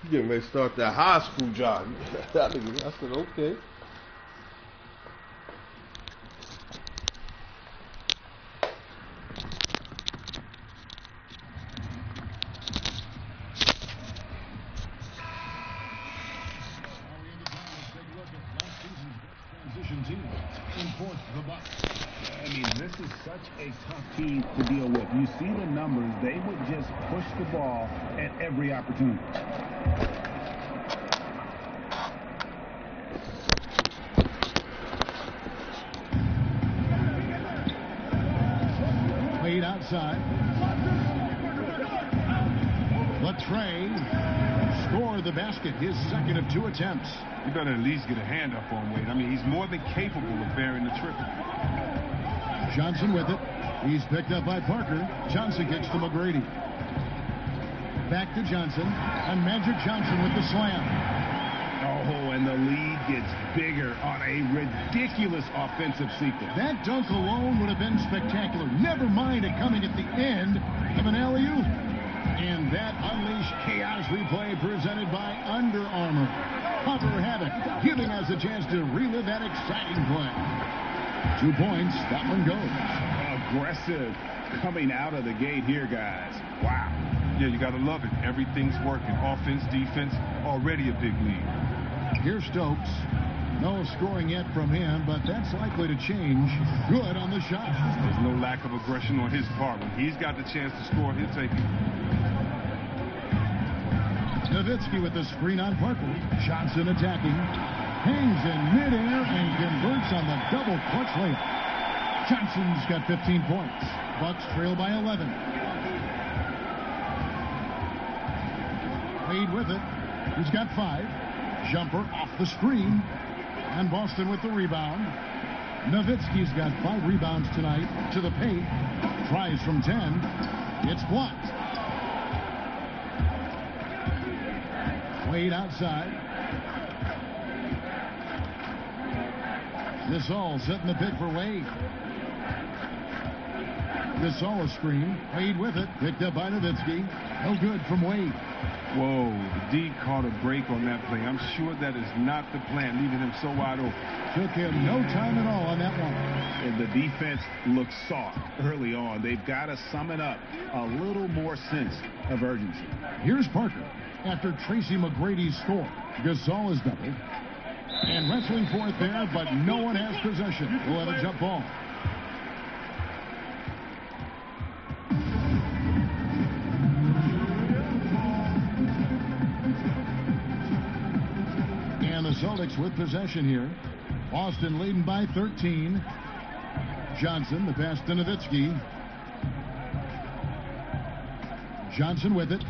You getting ready to start that high school job. I said, okay. I mean, this is such a tough team to deal with. You see the numbers. They would just push the ball at every opportunity. Played outside. Latrey scored the basket, his second of 2 attempts. You better at least get a hand up on Wade. I mean, he's more than capable of bearing the triple. Johnson with it. He's picked up by Parker. Johnson kicks to McGrady. Back to Johnson. And Magic Johnson with the slam. Oh, and the lead gets bigger on a ridiculous offensive sequence. That dunk alone would have been spectacular. Never mind it coming at the end of an alley-oop. And that unleashed chaos replay presented by Under Armour. Hover Havoc, giving us a chance to relive that exciting play. 2 points, that one goes. Aggressive coming out of the gate here, guys. Wow. Yeah, you got to love it. Everything's working. Offense, defense, already a big lead. Here's Stokes. No scoring yet from him, but that's likely to change. Good on the shot. There's no lack of aggression on his part. When he's got the chance to score, he'll take it. Nowitzki with the screen on Parker. Johnson attacking. Hangs in midair and converts on the double clutch layup. Johnson's got 15 points. Bucks trail by 11. Wade with it. He's got 5. Jumper off the screen. And Boston with the rebound. Nowitzki's got 5 rebounds tonight to the paint. Tries from 10. It's blocked. Wade outside. Gasol setting the pick for Wade. Gasol a screen. Wade with it. Picked up by Nowitzki. No good from Wade. Whoa, the D caught a break on that play. I'm sure that is not the plan, leaving him so wide open. Took him no time at all on that one. And the defense looks soft early on. They've got to sum it up. A little more sense of urgency. Here's Parker. After Tracy McGrady's score, Gasol is doubled. And wrestling for it there, but no one has possession. We'll have a jump ball. And the Celtics with possession here. Boston leading by 13. Johnson, the pass to Nowitzki. Johnson with it.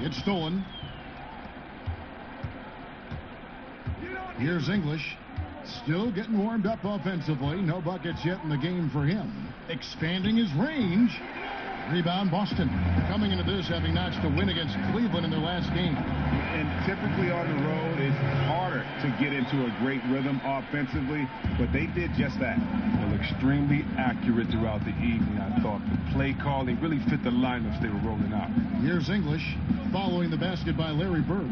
It's stolen. Here's English. Still getting warmed up offensively. No buckets yet in the game for him. Expanding his range. Rebound Boston. Coming into this having notched a win against Cleveland in their last game. And typically on the road, it's harder to get into a great rhythm offensively, but they did just that. Well, extremely accurate throughout the evening, I thought. The play calling really fit the lineups they were rolling out. Here's English following the basket by Larry Bird.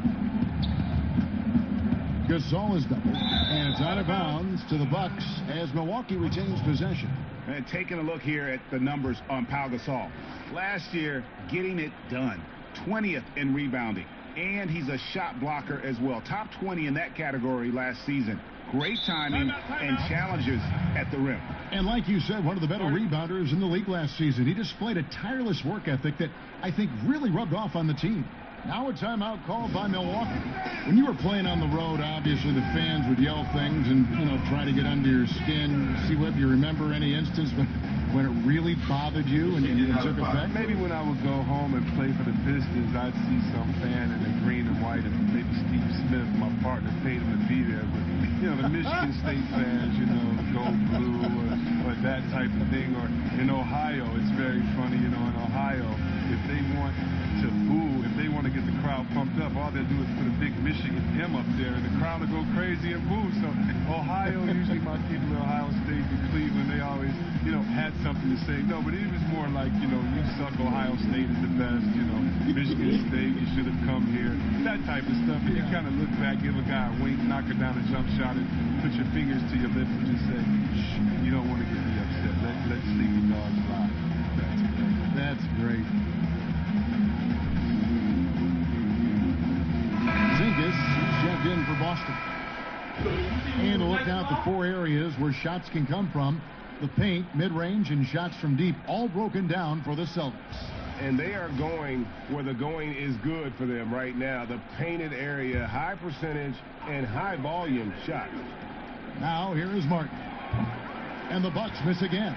Gasol is doubled, and it's out of bounds to the Bucks as Milwaukee retains possession. And taking a look here at the numbers on Pau Gasol. Last year, getting it done. 20th in rebounding. And he's a shot blocker as well. Top 20 in that category last season. Great timing and challenges at the rim. And like you said, one of the better rebounders in the league last season. He displayed a tireless work ethic that I think really rubbed off on the team. Now a timeout called by Milwaukee. When you were playing on the road, obviously the fans would yell things and, try to get under your skin. See whether you remember any instance when it really bothered you and it took effect? Maybe when I would go home and play for the Pistons, I'd see some fan in the green and white, and maybe Steve Smith, my partner, paid him to be there. But, the Michigan State fans, go blue or that type of thing. Or in Ohio, it's very funny, in Ohio, if they want to boo, if they want to get the crowd pumped up, all they'll do is put a big Michigan M up there, and the crowd will go crazy and boo. So Ohio, usually my people in Ohio State and Cleveland, they always, had something to say. No, but it was more like, you Ohio State is the best, you know, Michigan State, you should have come here, that type of stuff. And you kind of look back, give a guy a wink, knock it down a jump shot, and put your fingers to your lips and just say, shh, you don't want to get me upset. Let sleepy dogs lie. That's great. Zingis, he's checked in for Boston. And a look out the 4 areas where shots can come from. The paint, mid-range, and shots from deep, all broken down for the Celtics. And they are going where the going is good for them right now. The painted area, high percentage and high volume shots. Now here is Martin. And the Bucks miss again.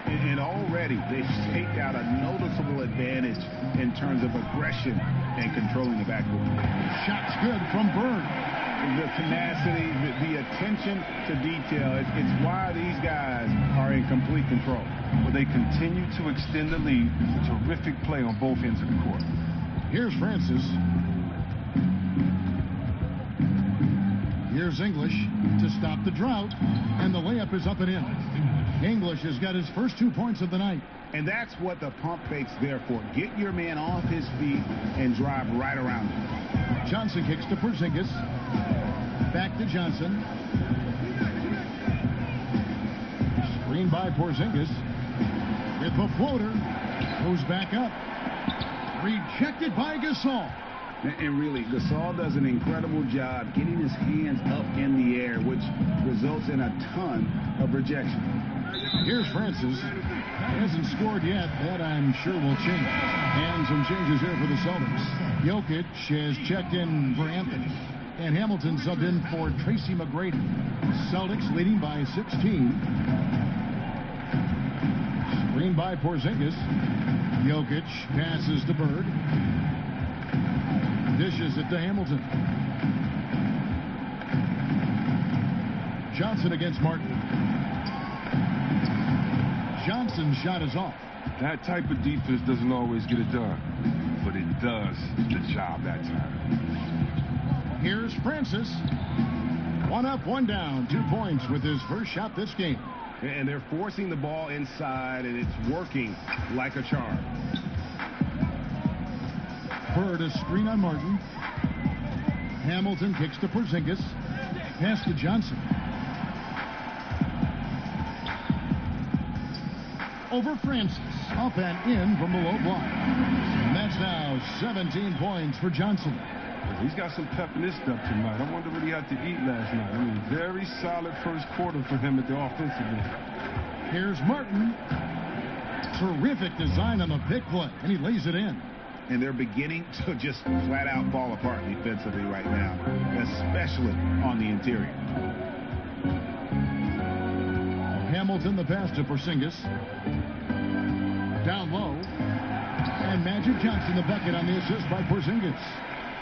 And already they've staked out a noticeable advantage in terms of aggression and controlling the backcourt. Shots good from Bird. The tenacity, the attention to detail, it's why these guys are in complete control. But they continue to extend the lead. Terrific play on both ends of the court. Here's Francis. Here's English to stop the drought, and the layup is up and in. English has got his first 2 points of the night. And that's what the pump fake's there for. Get your man off his feet and drive right around him. Johnson kicks to Porzingis. Back to Johnson. Screen by Porzingis. With the floater. Goes back up. Rejected by Gasol. And really, Gasol does an incredible job getting his hands up in the air, which results in a ton of rejection. Here's Francis. Hasn't scored yet. That, I'm sure, will change. And some changes here for the Celtics. Jokic has checked in for Anthony. And Hamilton subbed in for Tracy McGrady. Celtics leading by 16. Screen by Porzingis. Jokic passes to Bird. Dishes it to Hamilton. Johnson against Martin. Johnson's shot is off. That type of defense doesn't always get it done, but it does the job that time. Here's Francis. 1 up, 1 down. 2 points with his first shot this game. And they're forcing the ball inside, and it's working like a charm. Bird a screen on Martin. Hamilton kicks to Porzingis. Pass to Johnson. Over Francis. Up and in from the low block. And that's now 17 points for Johnson. He's got some pep in his step tonight. I wonder what he had to eat last night. I mean, very solid first quarter for him at the offensive end. Here's Martin. Terrific design on the pick play, and he lays it in. And they're beginning to just flat out fall apart defensively right now, especially on the interior. Hamilton the pass to Porzingis. Down low. And Magic Johnson the bucket on the assist by Porzingis.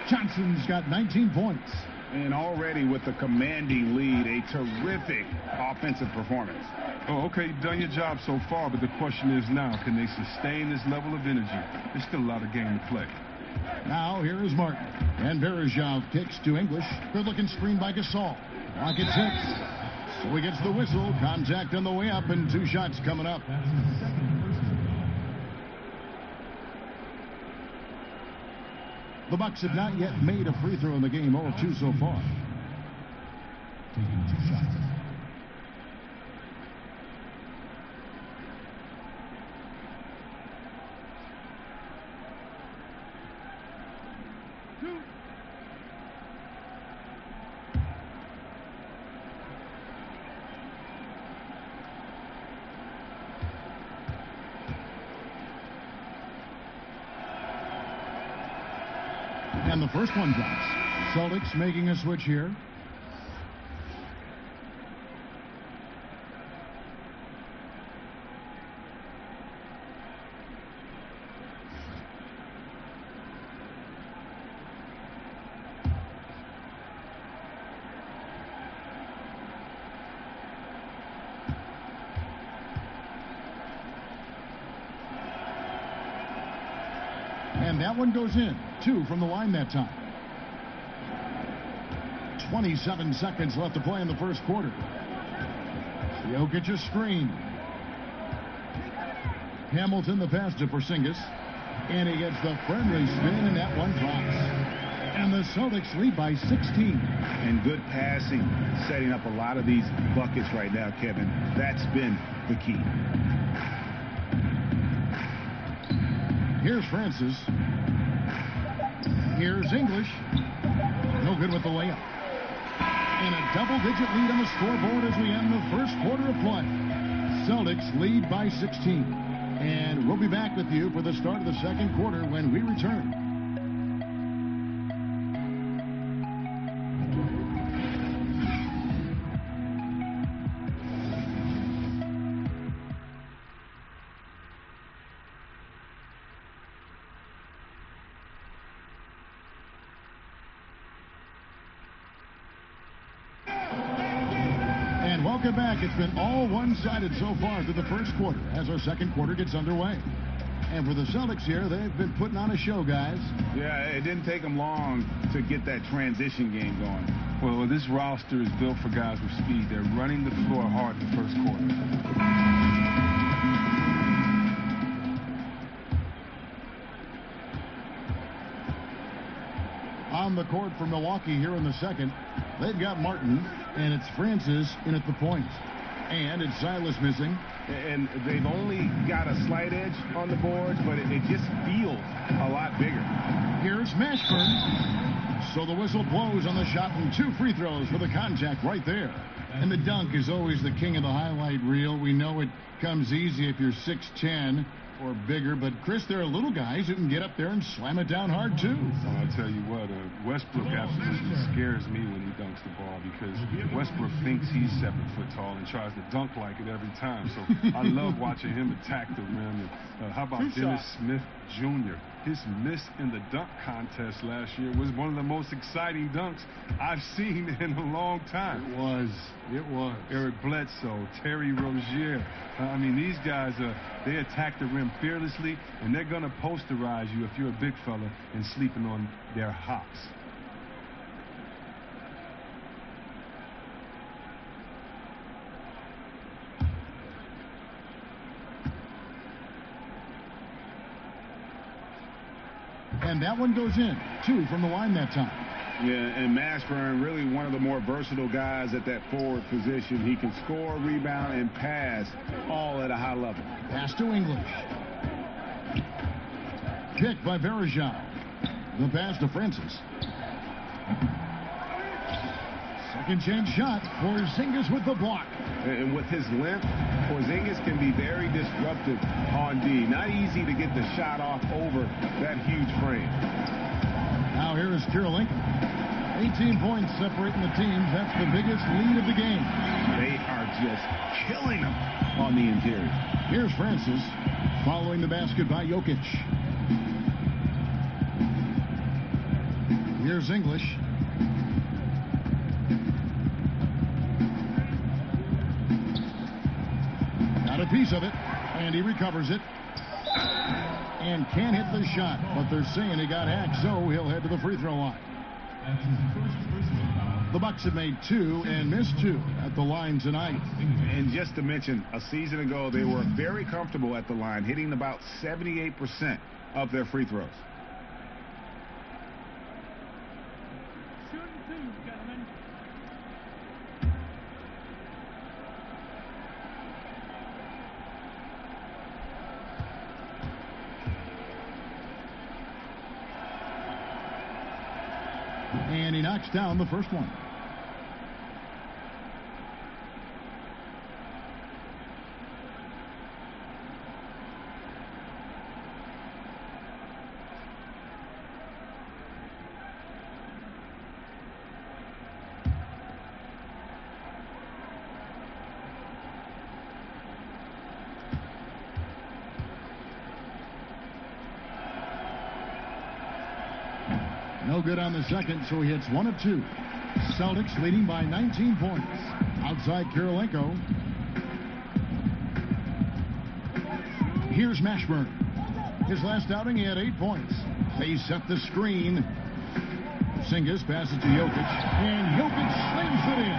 Johnson's got 19 points. And already with the commanding lead, a terrific offensive performance. Oh, okay, you've done your job so far, but the question is now, can they sustain this level of energy? There's still a lot of game to play. Now here is Martin. And Berezov kicks to English. Good-looking screen by Gasol. Rockets 6. So he gets the whistle. Contact on the way up, and 2 shots coming up. The Bucks have not yet made a free throw in the game. 0 of 2 so far. Taking 2 shots. And the first one drops. Celtics making a switch here. And that one goes in. 2 from the line that time. 27 seconds left to play in the first quarter. Jokic a screen. Hamilton the pass to Porzingis. And he gets the friendly spin, and that one drops. And the Celtics lead by 16. And good passing, setting up a lot of these buckets right now, Kevin. That's been the key. Here's Francis. Here's English. No good with the layup. And a double-digit lead on the scoreboard as we end the first quarter of play. Celtics lead by 16. And we'll be back with you for the start of the second quarter when we return. Welcome back. It's been all one-sided so far through the first quarter as our second quarter gets underway. And for the Celtics here, they've been putting on a show, guys. Yeah, it didn't take them long to get that transition game going. Well, this roster is built for guys with speed. They're running the floor hard in the first quarter. On the court for Milwaukee here in the second, they've got Martin, and it's Francis in at the point. And it's Silas missing. And they've only got a slight edge on the boards, but it just feels a lot bigger. Here's Mashburn. So the whistle blows on the shot, and 2 free throws for the contact right there. And the dunk is always the king of the highlight reel. We know it comes easy if you're 6'10". Or bigger, but Chris, there are little guys who can get up there and slam it down hard too. So I'll tell you what, Westbrook absolutely scares me when he dunks the ball, because Westbrook thinks he's 7 foot tall and tries to dunk like it every time. So I love watching him attack the rim. And, how about Dennis Smith Jr.? His miss in the dunk contest last year was one of the most exciting dunks I've seen in a long time. It was. Eric Bledsoe, Terry Rozier. I mean, these guys, they attack the rim fearlessly, and they're going to posterize you if you're a big fella and sleeping on their hops. And that one goes in. 2 from the line that time. Yeah, and Mashburn, really one of the more versatile guys at that forward position. He can score, rebound, and pass all at a high level. Pass to English. Picked by Varejao. The pass to Francis. Second chance shot. Porzingis with the block. And with his length, Porzingis can be very disruptive on D. Not easy to get the shot off over that huge frame. Now here is Kirilenko. 18 points separating the teams. That's the biggest lead of the game. They are just killing them on the interior. Here's Francis following the basket by Jokic. Here's English. Got a piece of it, and he recovers it. And can't hit the shot, but they're saying he got hacked, so he'll head to the free throw line. The Bucks have made 2 and missed 2 at the line tonight. And just to mention, a season ago, they were very comfortable at the line, hitting about 78% of their free throws. And he knocks down the first one. No good on the second, so he hits 1 of 2. Celtics leading by 19 points. Outside Kirilenko. Here's Mashburn. His last outing, he had 8 points. They set the screen. Porzingis passes to Jokic, and Jokic slings it in.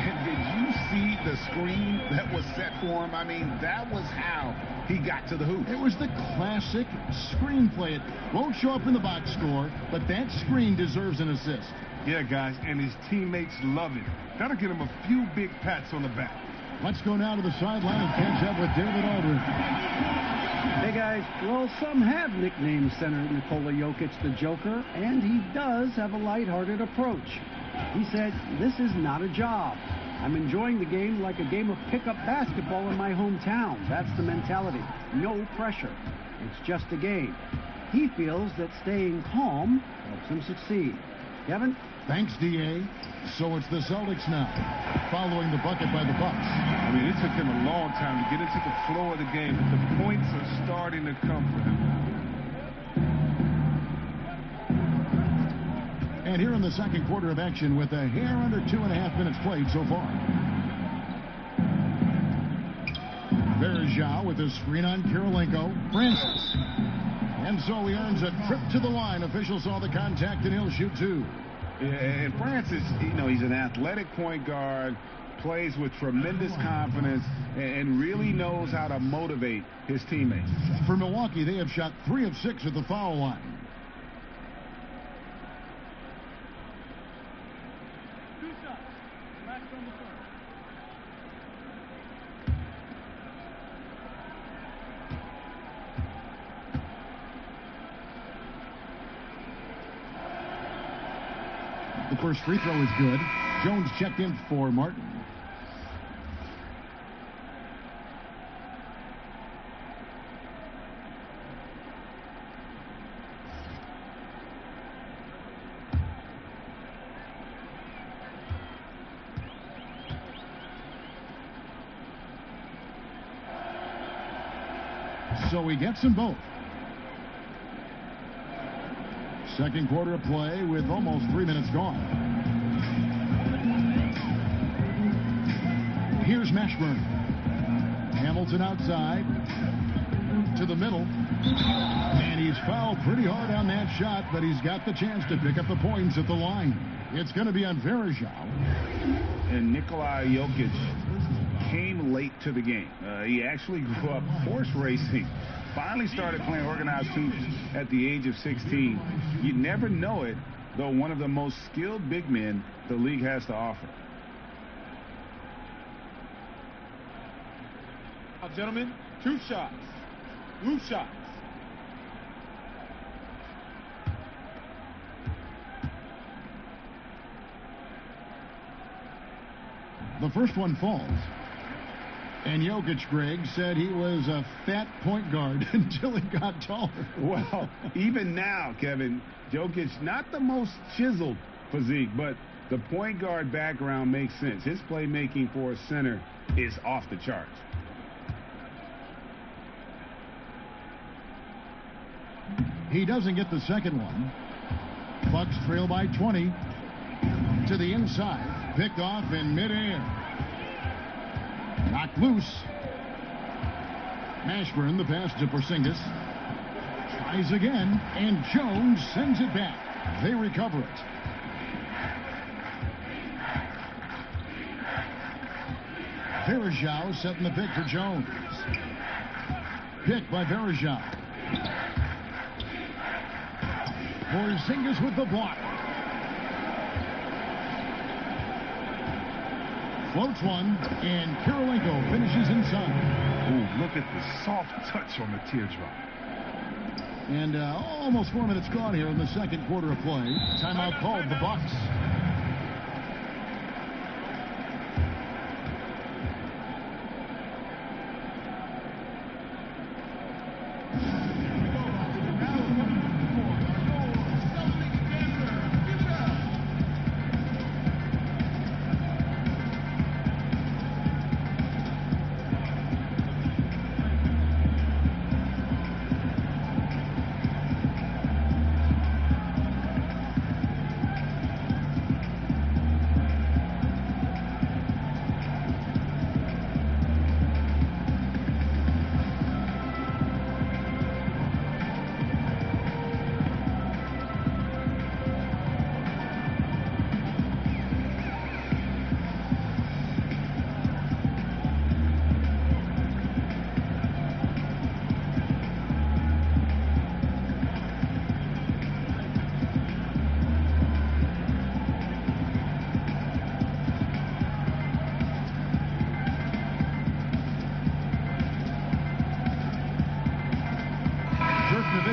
And did you see the screen that was set for him, I mean, that was how he got to the hoop. It was the classic screenplay. It won't show up in the box score, but that screen deserves an assist. Yeah, guys, and his teammates love it. That'll get him a few big pats on the back. Let's go now to the sideline and catch up with David Aldridge. Hey, guys. Well, some have nicknamed center Nikola Jokic the Joker, and he does have a lighthearted approach. He said, "This is not a job. I'm enjoying the game like a game of pickup basketball in my hometown. That's the mentality. No pressure. It's just a game." He feels that staying calm helps him succeed. Kevin? Thanks, D.A. So it's the Celtics now, following the bucket by the Bucks. I mean, it took him a long time to get into the flow of the game, but the points are starting to come for him now. And here in the second quarter of action with a hair under 2.5 minutes played so far. Verjao with a screen on Kirilenko. Francis. And so he earns a trip to the line. Officials saw the contact, and he'll shoot two. Yeah, and Francis, you know, he's an athletic point guard, plays with tremendous confidence, and really knows how to motivate his teammates. For Milwaukee, they have shot 3 of 6 at the foul line. The first free throw is good. Jones checked in for Martin. So he gets them both. Second quarter of play with almost 3 minutes gone. Here's Mashburn. Hamilton outside to the middle. And he's fouled pretty hard on that shot, but he's got the chance to pick up the points at the line. It's going to be on Verjao. And Nikola Jokic came late to the game. He actually grew up horse racing. Finally started playing organized hoops at the age of 16. You never know it, though one of the most skilled big men the league has to offer. Now, gentlemen, 2 shots. Loose shots. The first one falls. And Jokic, Greg, said he was a fat point guard until he got taller. Well, even now, Kevin, Jokic, not the most chiseled physique, but the point guard background makes sense. His playmaking for a center is off the charts. He doesn't get the second one. Bucks trail by 20. To the inside. Picked off in midair. Knocked loose. Mashburn, the pass to Porzingis. Tries again, and Jones sends it back. They recover it. Verjao setting the pick for Jones. Pick by Verjao. Porzingis with the block. Floats one, and Kirilenko finishes inside. Ooh, look at the soft touch on the teardrop. And almost 4 minutes gone here in the second quarter of play. Timeout called the Bucks.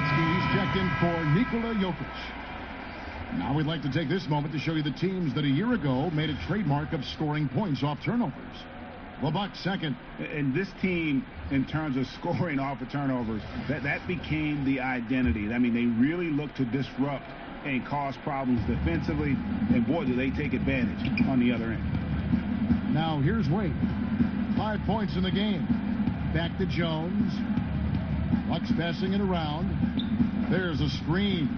Nowitzki's checked in for Nikola Jokic. Now we'd like to take this moment to show you the teams that a year ago made a trademark of scoring points off turnovers. The Bucks second. And this team, in terms of scoring off of turnovers, that became the identity. I mean, they really looked to disrupt and cause problems defensively, and boy, do they take advantage on the other end. Now here's Wade. 5 points in the game. Back to Jones. Bucks passing it around. There's a screen.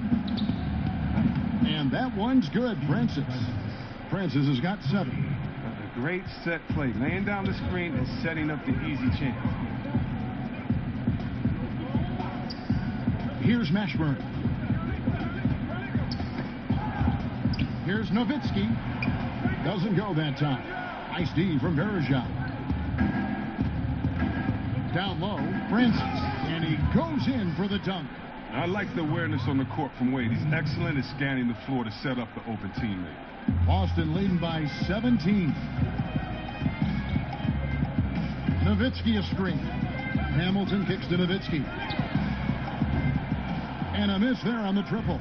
And that one's good. Francis has got 7. A great set play. Laying down the screen and setting up the easy chance. Here's Mashburn. Here's Nowitzki. Doesn't go that time. Nice D from Bergeron. Down low, Francis. And he goes in for the dunk. I like the awareness on the court from Wade. He's excellent at scanning the floor to set up the open teammate. Boston leading by 17. Nowitzki a screen. Hamilton kicks to Nowitzki. And a miss there on the triple.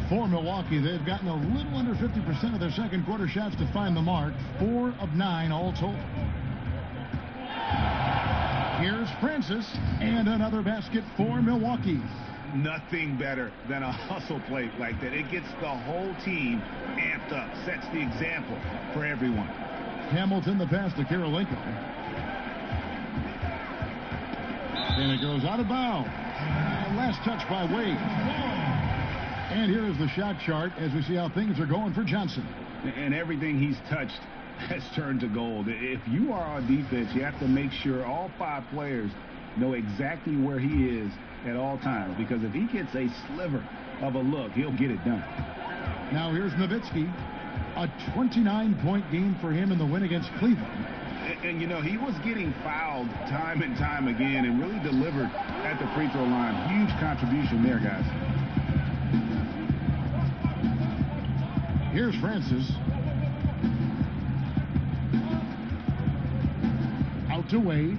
For Milwaukee, they've gotten a little under 50% of their second quarter shots to find the mark. 4 of 9 all told. Here's Francis, and another basket for Milwaukee. Nothing better than a hustle play like that. It gets the whole team amped up, sets the example for everyone. Hamilton, the pass to Kirilenko. And it goes out of bounds. Last touch by Wade. And here is the shot chart as we see how things are going for Johnson. And everything he's touched has turned to gold. If you are on defense, you have to make sure all 5 players know exactly where he is at all times, because if he gets a sliver of a look, he'll get it done. Now here's Nowitzki. A 29-point game for him in the win against Cleveland. And you know, he was getting fouled time and time again and really delivered at the free throw line. Huge contribution there, guys. Here's Francis. Out to Wade.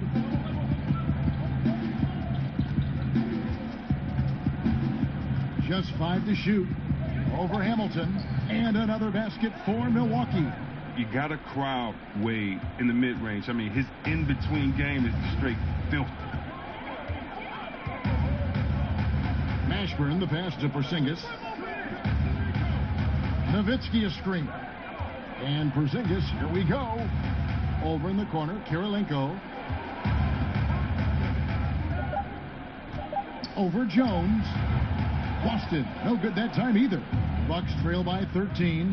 Just 5 to shoot. Over Hamilton. And another basket for Milwaukee. You got to crowd Wade in the mid-range. I mean, his in-between game is straight filthy. Mashburn, the pass to Porzingis. Nowitzki a screen. And Porzingis, here we go. Over in the corner, Kirilenko. Over Jones. Boston, no good that time either. Bucks trail by 13.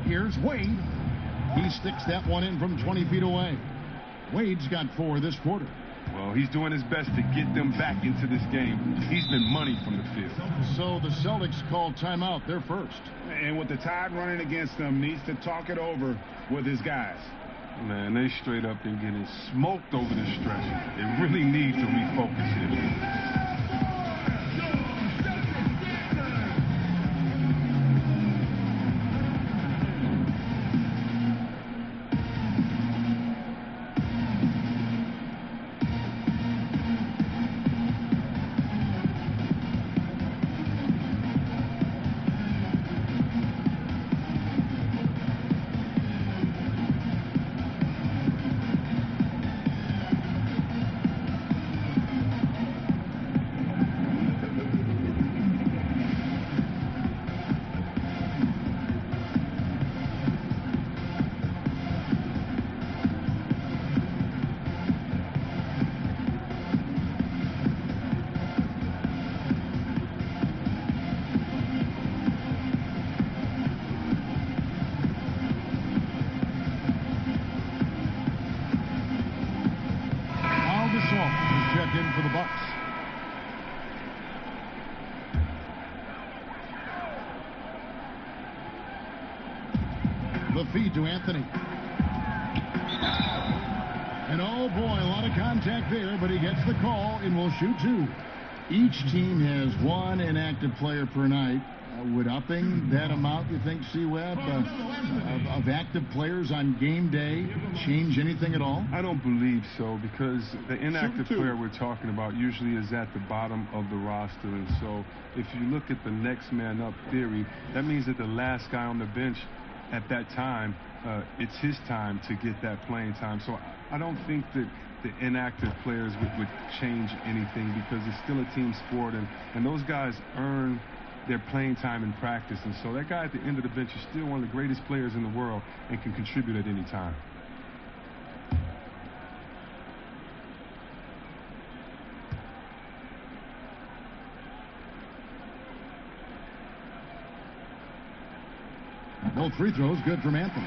Here's Wade. He sticks that one in from 20 feet away. Wade's got 4 this quarter. Well, he's doing his best to get them back into this game. He's been money from the field. So the Celtics call timeout. They're first. And with the Tide running against them, needs to talk it over with his guys. Man, they straight up been getting smoked over the stretch. They really need to refocus here. In for the Bucks. The feed to Anthony. And oh boy, a lot of contact there, but he gets the call and will shoot 2. Each team has 1 inactive player per night. Would upping that amount, you think, C-Web, of active players on game day change anything at all? I don't believe so, because the inactive player we're talking about usually is at the bottom of the roster. And so if you look at the next man up theory, that means that the last guy on the bench at that time, it's his time to get that playing time. So I don't think that the inactive players would change anything, because it's still a team sport, and those guys earn their playing time in practice. And so that guy at the end of the bench is still one of the greatest players in the world and can contribute at any time. Both free throws good from Anthony.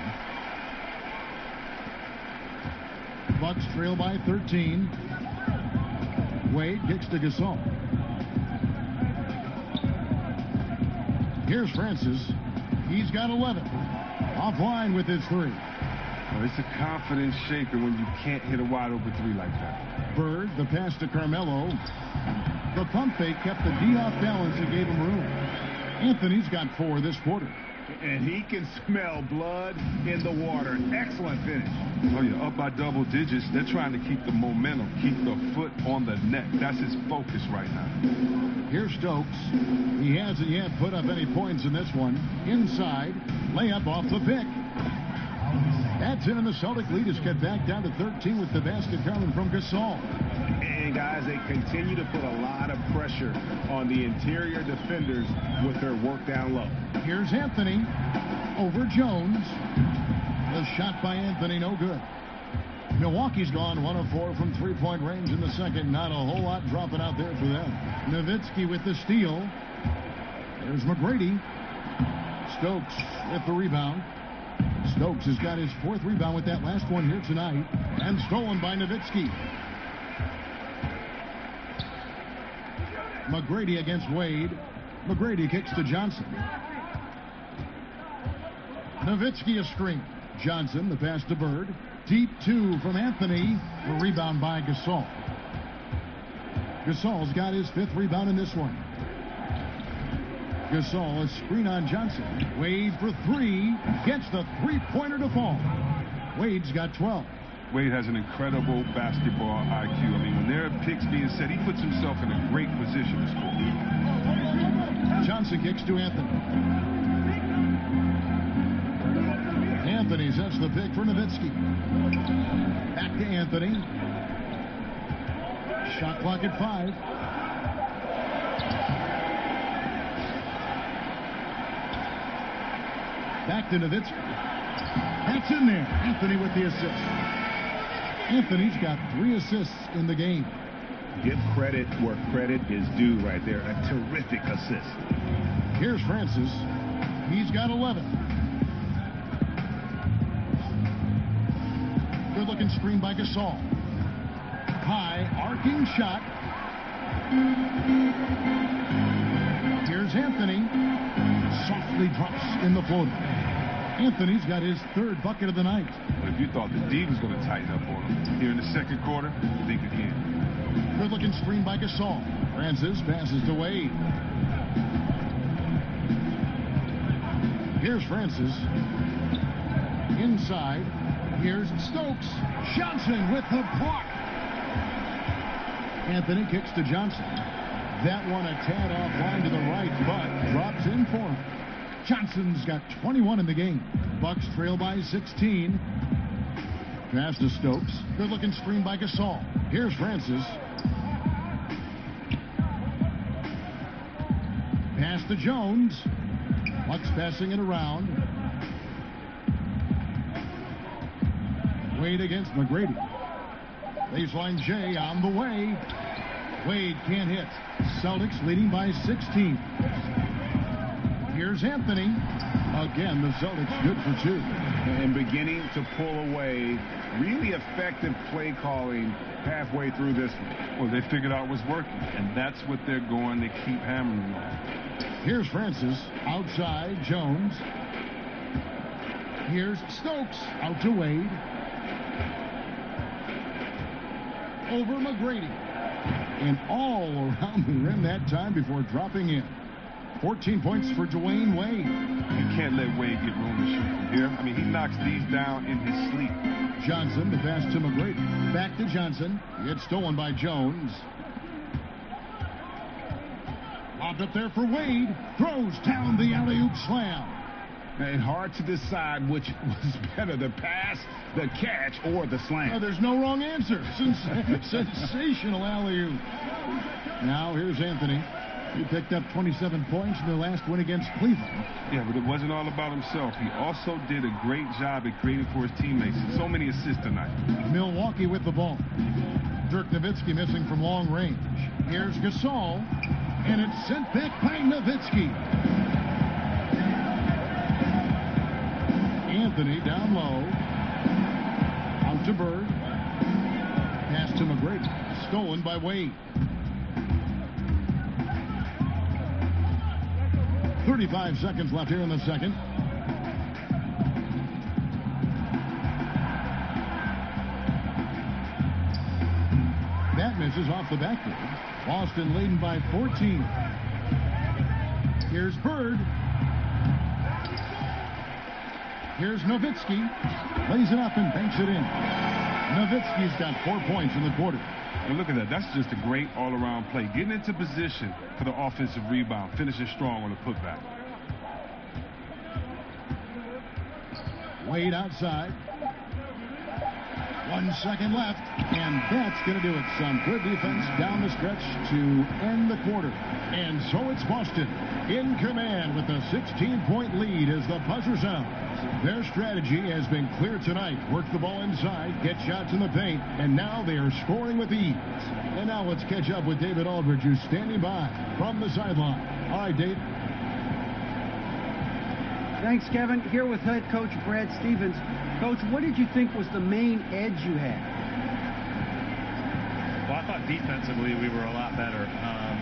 Bucks trail by 13. Wade kicks to Gasol. Here's Francis. He's got 11. Offline with his three. Well, it's a confidence shaker when you can't hit a wide open three like that. Bird, the pass to Carmelo. The pump fake kept the D off balance and gave him room. Anthony's got 4 this quarter. And he can smell blood in the water. Excellent finish. Oh, you're up by double digits. They're trying to keep the momentum, keep the foot on the neck. That's his focus right now. Here's Stokes. He hasn't yet put up any points in this one. Inside, layup off the pick. That's in, and the Celtic lead is cut back down to 13 with the basket coming from Gasol. And guys, they continue to put a lot of pressure on the interior defenders with their work down low. Here's Anthony over Jones. The shot by Anthony, no good. Milwaukee's gone 1 of 4 from three-point range in the second. Not a whole lot dropping out there for them. Nowitzki with the steal. There's McGrady. Stokes with the rebound. Stokes has got his 4th rebound with that last one here tonight. And stolen by Nowitzki. McGrady against Wade. McGrady kicks to Johnson. Nowitzki a screen. Johnson, the pass to Bird. Deep 2 from Anthony. The rebound by Gasol. Gasol's got his 5th rebound in this one. Gasol, a screen on Johnson. Wade for 3. Gets the three-pointer to fall. Wade's got 12. Wade has an incredible basketball IQ. I mean, when there are picks being set, he puts himself in a great position to score. Johnson kicks to Anthony. Anthony sets the pick for Nowitzki. Back to Anthony. Shot clock at 5. Back to Nowitzki. That's in there. Anthony with the assist. Anthony's got 3 assists in the game. Give credit where credit is due right there. A terrific assist. Here's Francis. He's got 11. Good looking screen by Gasol. High arcing shot. Here's Anthony. Softly drops in the floater. Anthony's got his 3rd bucket of the night. But if you thought the D was going to tighten up on him here in the second quarter, think again. Good looking screen by Gasol. Francis passes to Wade. Here's Francis. Inside. Here's Stokes. Johnson with the block. Anthony kicks to Johnson. That one a tad offline to the right, but drops in for him. Johnson's got 21 in the game. Bucks trail by 16. Pass to Stokes. Good looking screen by Gasol. Here's Francis. Pass to Jones. Bucks passing it around. Wade against McGrady. Baseline J on the way. Wade can't hit. Celtics leading by 16. Here's Anthony. Again, the Celtics good for 2. And beginning to pull away. Really effective play calling halfway through this one. Well, they figured out what's working, and that's what they're going to keep hammering on. Here's Francis. Outside, Jones. Here's Stokes. Out to Wade. Over McGrady. And all around the rim that time before dropping in. 14 points for Dwayne Wade. You can't let Wade get room to shoot from here. I mean, he knocks these down in his sleep. Johnson, the pass to McGrady. Back to Johnson. It's stolen by Jones. Lobbed up there for Wade. Throws down the alley-oop slam. And hard to decide which was better, the pass, the catch, or the slam. There's no wrong answer. Sensational alley-oop. Now here's Anthony. He picked up 27 points in their last win against Cleveland. Yeah, but it wasn't all about himself. He also did a great job at creating for his teammates. So many assists tonight. Milwaukee with the ball. Dirk Nowitzki missing from long range. Here's Gasol, and it's sent back by Nowitzki. Anthony down low. Out to Bird. Pass to McGrady. Stolen by Wade. 35 seconds left here in the second. That misses off the backboard. Boston leading by 14. Here's Bird. Here's Nowitzki. Lays it up and banks it in. Nowitzki's got 4 points in the quarter. And look at that. That's just a great all-around play. Getting into position for the offensive rebound. Finishing strong on the putback. Wade outside. 1 second left. And that's going to do it. Some good defense down the stretch to end the quarter. And so it's Boston in command with a 16-point lead as the buzzer sounds. Their strategy has been clear tonight. Work the ball inside, get shots in the paint, and now they are scoring with ease. And now let's catch up with David Aldridge, who's standing by from the sideline. All right, Dave. Thanks, Kevin. Here with head coach Brad Stevens. Coach, what did you think was the main edge you had? Well, I thought defensively we were a lot better,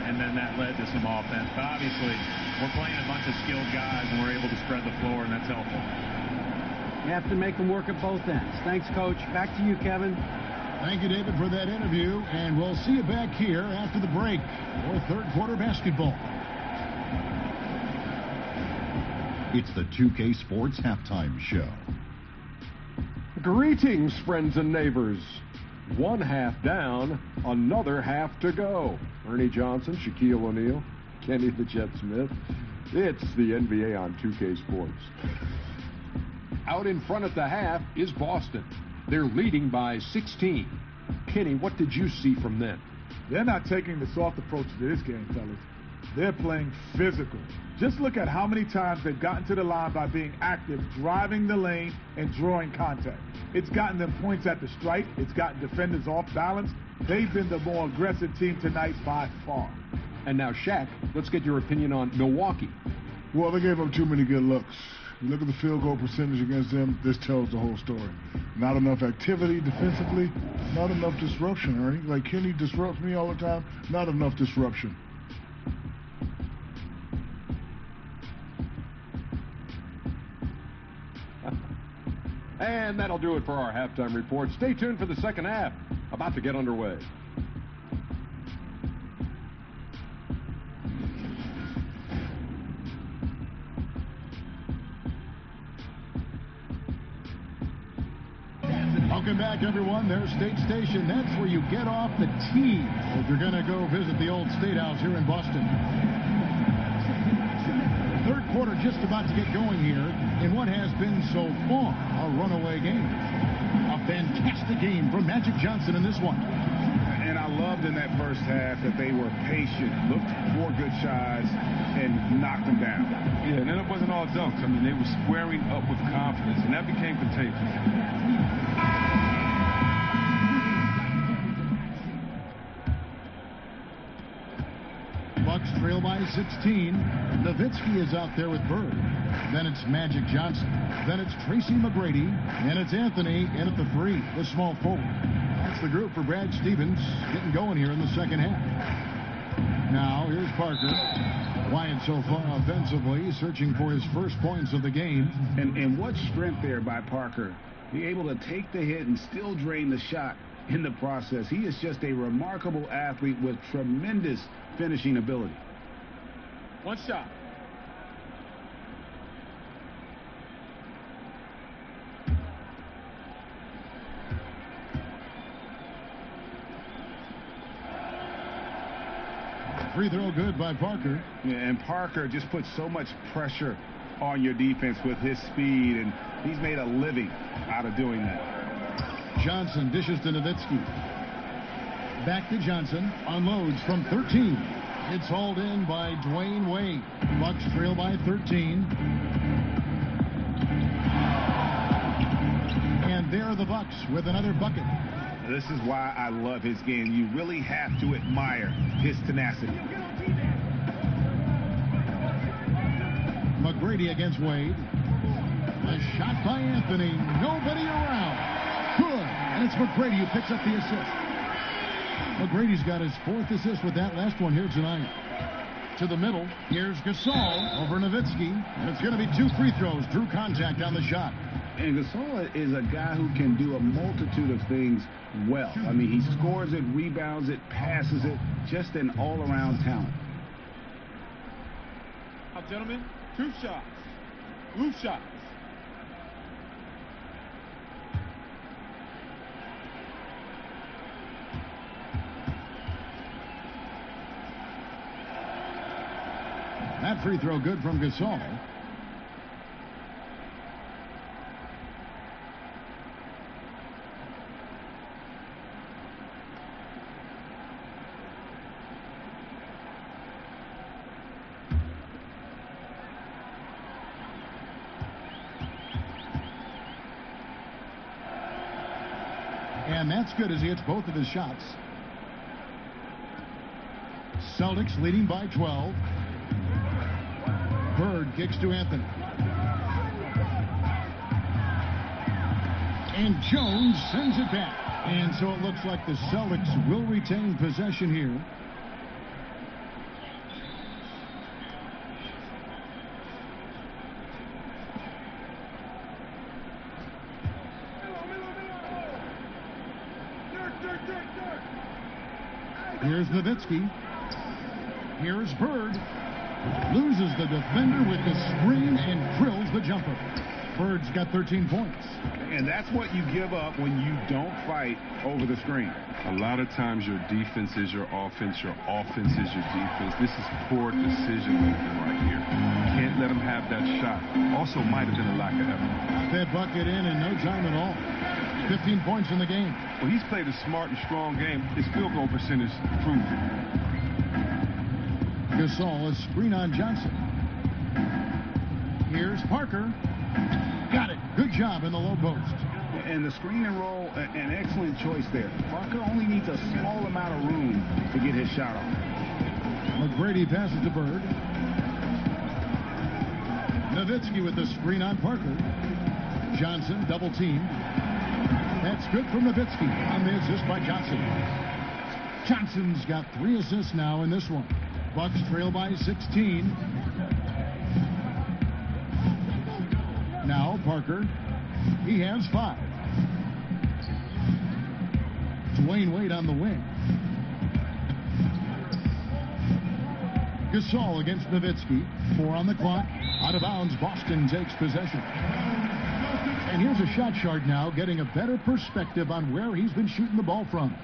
and then that led to some offense. But obviously, we're playing a bunch of skilled guys, and we're able to spread the floor, and that's helpful. You have to make them work at both ends. Thanks, Coach. Back to you, Kevin. Thank you, David, for that interview, and we'll see you back here after the break for third quarter basketball. It's the 2K Sports Halftime Show. Greetings, friends and neighbors. One half down, another half to go. Ernie Johnson, Shaquille O'Neal, Kenny the Jet Smith. It's the NBA on 2K Sports. Out in front at the half is Boston. They're leading by 16. Kenny, what did you see from them? They're not taking the soft approach to this game, fellas. They're playing physical. Just look at how many times they've gotten to the line by being active, driving the lane, and drawing contact. It's gotten them points at the stripe. It's gotten defenders off balance. They've been the more aggressive team tonight by far. And now, Shaq, let's get your opinion on Milwaukee. Well, they gave up too many good looks. You look at the field goal percentage against them, this tells the whole story. Not enough activity defensively, not enough disruption, Ernie. Like Kenny disrupts me all the time, not enough disruption. And that'll do it for our halftime report. Stay tuned for the second half. About to get underway. Welcome back, everyone. There's State Station. That's where you get off the tee if you're going to go visit the old State House here in Boston. Third quarter just about to get going here in what has been so far a runaway game. A fantastic game from Magic Johnson in this one. And I loved in that first half that they were patient, looked for good shots, and knocked them down. Yeah, and then it wasn't all dunks. I mean, they were squaring up with confidence, and that became contagious. Bucks trail by 16. Nowitzki is out there with Bird. Then it's Magic Johnson. Then it's Tracy McGrady. And it's Anthony in at the 3, the small forward. That's the group for Brad Stevens getting going here in the second half. Now, here's Parker. Quiet so far offensively, searching for his first points of the game. And what strength there by Parker. Be able to take the hit and still drain the shot in the process. He is just a remarkable athlete with tremendous finishing ability. One shot. Free throw good by Parker. Yeah, and Parker just puts so much pressure on your defense with his speed, and he's made a living out of doing that. Johnson dishes to Nowitzki. Back to Johnson. Unloads from 13. It's hauled in by Dwayne Wade. Bucks trail by 13. And there are the Bucks with another bucket. This is why I love his game. You really have to admire his tenacity. McGrady against Wade. A shot by Anthony. Nobody around. Good. And it's McGrady who picks up the assist. McGrady's got his 4th assist with that last one here tonight. To the middle. Here's Gasol over Nowitzki. And it's going to be 2 free throws. Drew contact on the shot. And Gasol is a guy who can do a multitude of things well. I mean, he scores it, rebounds it, passes it. Just an all-around talent. Now, gentlemen, 2 shots. Loose shots. That free throw good from Gasol. And that's good as he hits both of his shots. Celtics leading by 12. Bird kicks to Anthony. And Jones sends it back. And so it looks like the Celtics will retain possession here. Here's Nowitzki. Here's Bird. Loses the defender with the screen and drills the jumper. Bird's got 13 points. And that's what you give up when you don't fight over the screen. A lot of times your defense is your offense is your defense. This is poor decision-making right here. Can't let him have that shot. Also might have been a lack of effort. That bucket in no time at all. 15 points in the game. Well, he's played a smart and strong game. His field goal percentage proves it. Gasol, a screen on Johnson. Here's Parker. Got it. Good job in the low post. And the screen and roll, an excellent choice there. Parker only needs a small amount of room to get his shot off. McGrady passes to Bird. Nowitzki with the screen on Parker. Johnson double team. That's good from Nowitzki on the assist by Johnson. Johnson's got 3 assists now in this one. Bucks trail by 16. Now Parker. He has 5. Dwayne Wade on the wing. Gasol against Nowitzki. 4 on the clock. Out of bounds. Boston takes possession. And here's a shot chart now, getting a better perspective on where he's been shooting the ball from.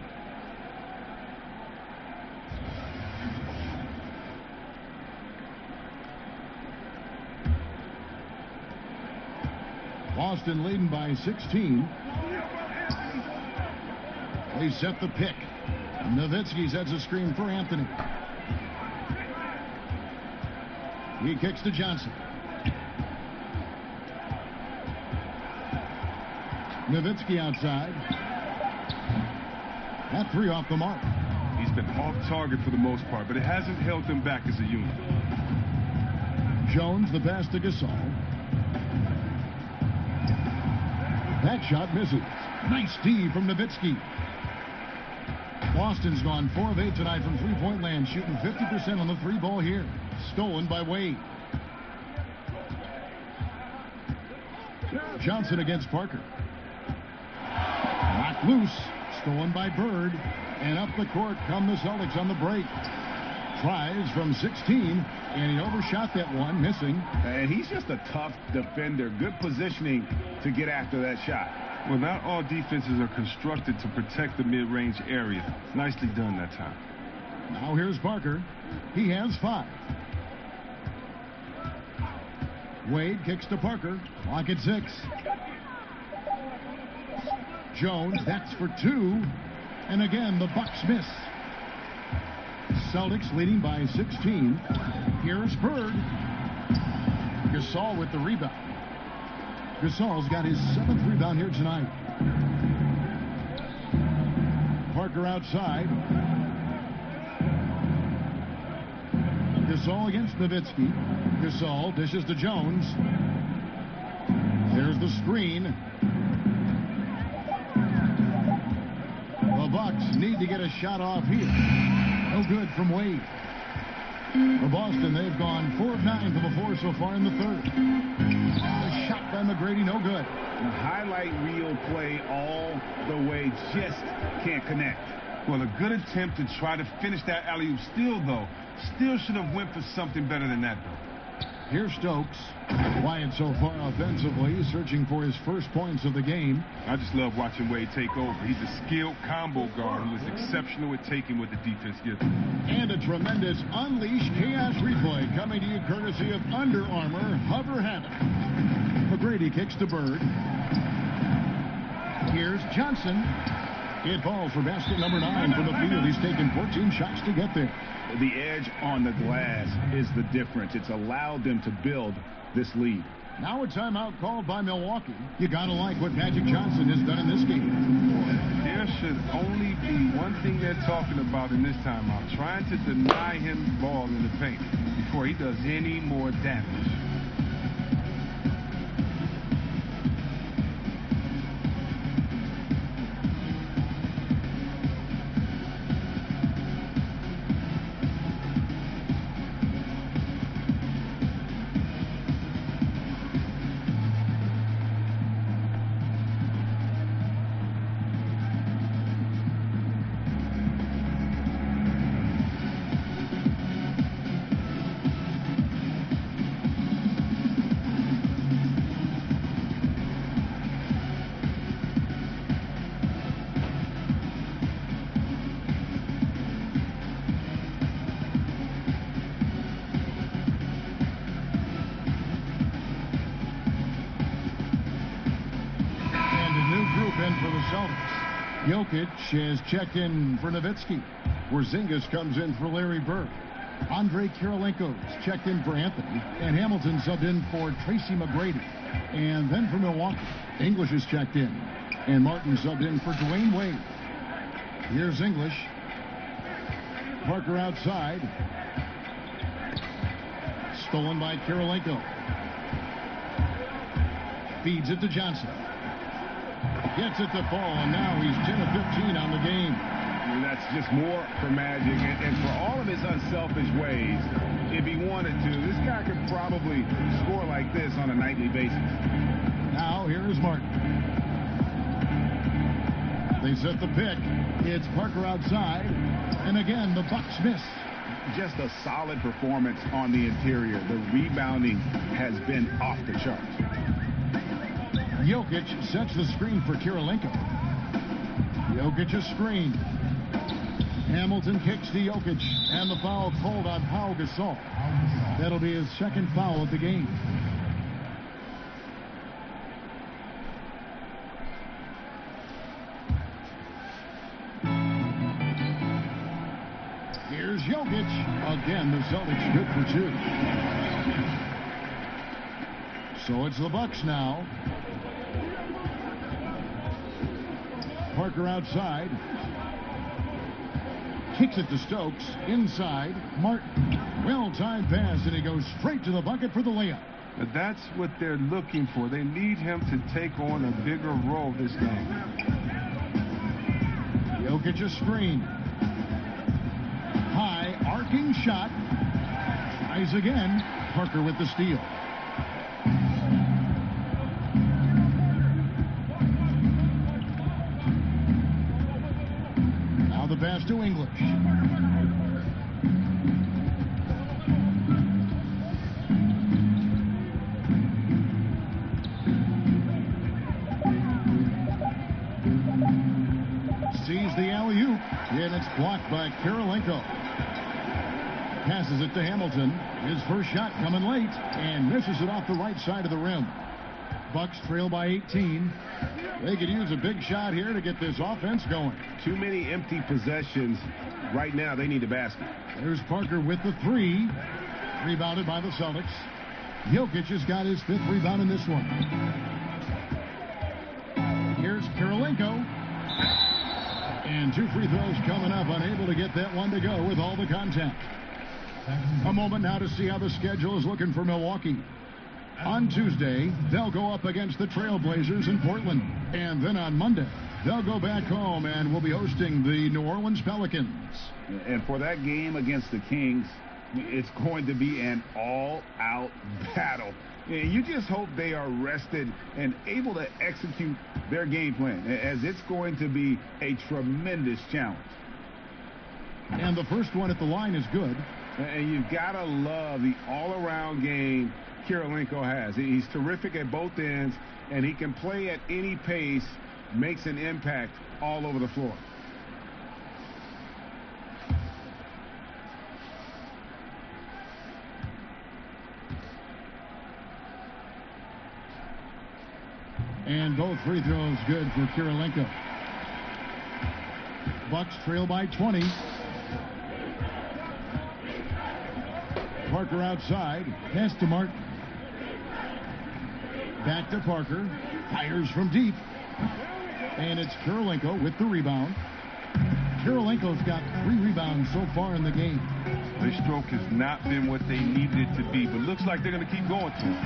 Boston leading by 16. They set the pick. Nowitzki sets a screen for Anthony. He kicks to Johnson. Nowitzki outside. That 3 off the mark. He's been off target for the most part, but it hasn't held them back as a unit. Jones, the pass to Gasol. That shot misses. Nice D from Nowitzki. Boston's gone 4 of 8 tonight from three-point land, shooting 50% on the 3-ball here. Stolen by Wade. Johnson against Parker. Knocked loose. Stolen by Bird. And up the court come the Celtics on the break. Tries from 16, and he overshot that one, missing. And he's just a tough defender. Good positioning to get after that shot. Well, not all defenses are constructed to protect the mid-range area. Nicely done that time. Now here's Parker. He has 5. Wade kicks to Parker. Clock at 6. Jones, that's for 2. And again, the Bucks miss. Celtics leading by 16. Here's Bird. Gasol with the rebound. Gasol's got his 7th rebound here tonight. Parker outside. Gasol against Nowitzki. Gasol dishes to Jones. There's the screen. The Bucks need to get a shot off here. No good from Wade. For Boston, they've gone 4 of 9 from the floor so far in the third. A shot by McGrady, no good. The highlight reel play all the way, just can't connect. Well, a good attempt to try to finish that alley-oop still should have went for something better than that, though. Here's Stokes. Quiet so far offensively, searching for his first points of the game. I just love watching Wade take over. He's a skilled combo guard who is exceptional at taking what the defense gives him. And a tremendous Unleash Chaos replay coming to you courtesy of Under Armour Hover Habit. McGrady kicks to Bird. Here's Johnson. It falls for basket number 9 from the field. He's taken 14 shots to get there. The edge on the glass is the difference. It's allowed them to build this lead. Now a timeout called by Milwaukee. You gotta like what Magic Johnson has done in this game. There should only be one thing they're talking about in this timeout, trying to deny him the ball in the paint before he does any more damage. Jokic has checked in for Nowitzki. Porzingis comes in for Larry Bird. Andre Kirilenko's checked in for Anthony. And Hamilton subbed in for Tracy McGrady. And then for Milwaukee, English is checked in. And Martin subbed in for Dwayne Wade. Here's English. Parker outside. Stolen by Kirilenko. Feeds it to Johnson. Gets it to fall, and now he's 10 of 15 on the game. And that's just more for Magic. And for all of his unselfish ways, if he wanted to, this guy could probably score like this on a nightly basis. Now, here is Martin. They set the pick. It's Parker outside. And again, the Bucks miss. Just a solid performance on the interior. The rebounding has been off the charts. Jokic sets the screen for Kirilenko. Jokic a screen. Hamilton kicks to Jokic, and the foul called on Pau Gasol. That'll be his second foul of the game. Here's Jokic. Again, the Celtics good for 2. So it's the Bucks now. Parker outside. Kicks it to Stokes. Inside. Martin. Well-timed pass, and he goes straight to the bucket for the layup. But that's what they're looking for. They need him to take on a bigger role this game. Jokic a screen. High, arcing shot. Tries again. Parker with the steal. The pass to English. Sees the alley-oop, and it's blocked by Kirilenko. passes it to Hamilton. His first shot coming late and misses it off the right side of the rim. Bucks trail by 18. They could use a big shot here to get this offense going. Too many empty possessions. Right now, they need a basket. There's Parker with the three. Rebounded by the Celtics. Jokic has got his 5th rebound in this one. Here's Kirilenko. And 2 free throws coming up. Unable to get that one to go with all the contact. A moment now to see how the schedule is looking for Milwaukee. On Tuesday, they'll go up against the Trailblazers in Portland. And then on Monday, they'll go back home and will be hosting the New Orleans Pelicans. And for that game against the Kings, it's going to be an all-out battle. And you just hope they are rested and able to execute their game plan, as it's going to be a tremendous challenge. And the first one at the line is good. And you've got to love the all-around game Kirilenko has. He's terrific at both ends, and he can play at any pace, makes an impact all over the floor. And both free throws good for Kirilenko. Bucks trail by 20. Parker outside. Pass to Martin. Back to Parker. Fires from deep. And it's Kirilenko with the rebound. Kirilenko's got 3 rebounds so far in the game. Their stroke has not been what they needed it to be, but looks like they're going to keep going to it.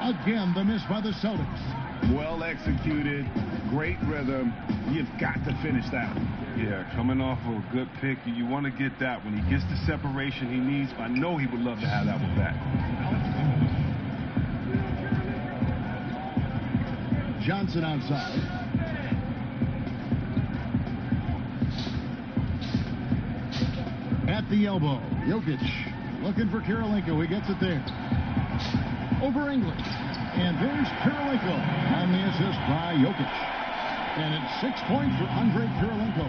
Again, the miss by the Celtics. Well executed, great rhythm. You've got to finish that one. Yeah, coming off of a good pick, you want to get that when he gets the separation he needs. I know he would love to have that one back. Johnson outside. At the elbow, Jokic looking for Kirilenko. He gets it there. Over English. And there's Kirilenko on the assist by Jokic. And it's 6 points for Andre Kirilenko.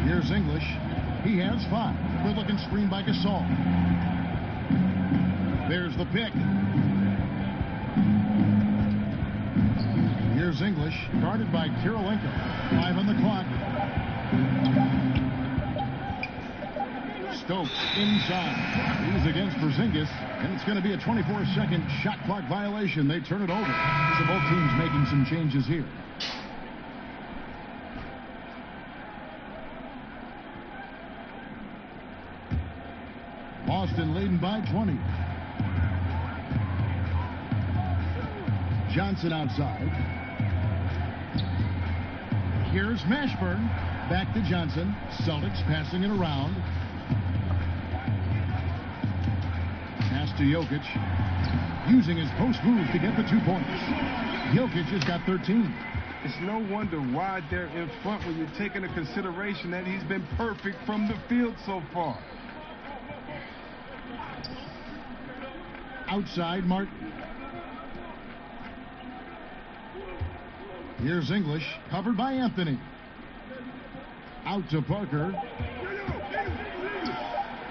Here's English. He has 5. Good looking screen by Gasol. There's the pick. Here's English, guarded by Kirilenko. 5 on the clock. Stokes inside. He's against Porzingis, and it's going to be a 24-second shot clock violation. They turn it over. So both teams making some changes here. Boston leading by 20. Johnson outside. Here's Mashburn. Back to Johnson. Celtics passing it around. Pass to Jokic. Using his post move to get the 2 points. Jokic has got 13. It's no wonder why they're in front when you're taking into consideration that he's been perfect from the field so far. Outside, Martin. Here's English, covered by Anthony. Out to Parker.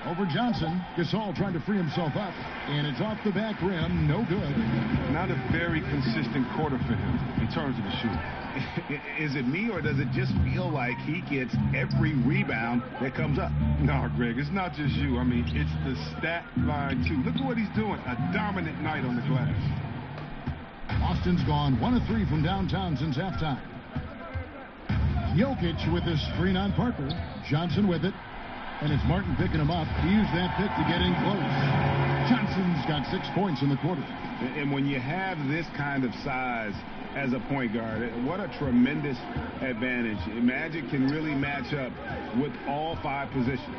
Over Johnson. Gasol trying to free himself up. And it's off the back rim. No good. Not a very consistent quarter for him in terms of the shooting. Is it me, or does it just feel like he gets every rebound that comes up? No, Greg, it's not just you. I mean, it's the stat line, too. Look at what he's doing. A dominant night on the glass. Austin's gone 1 of 3 from downtown since halftime. Jokic with his screen on Parker. Johnson with it. And it's Martin picking him up. He used that pick to get in close. Johnson's got 6 points in the quarter. And when you have this kind of size as a point guard, what a tremendous advantage. Magic can really match up with all 5 positions.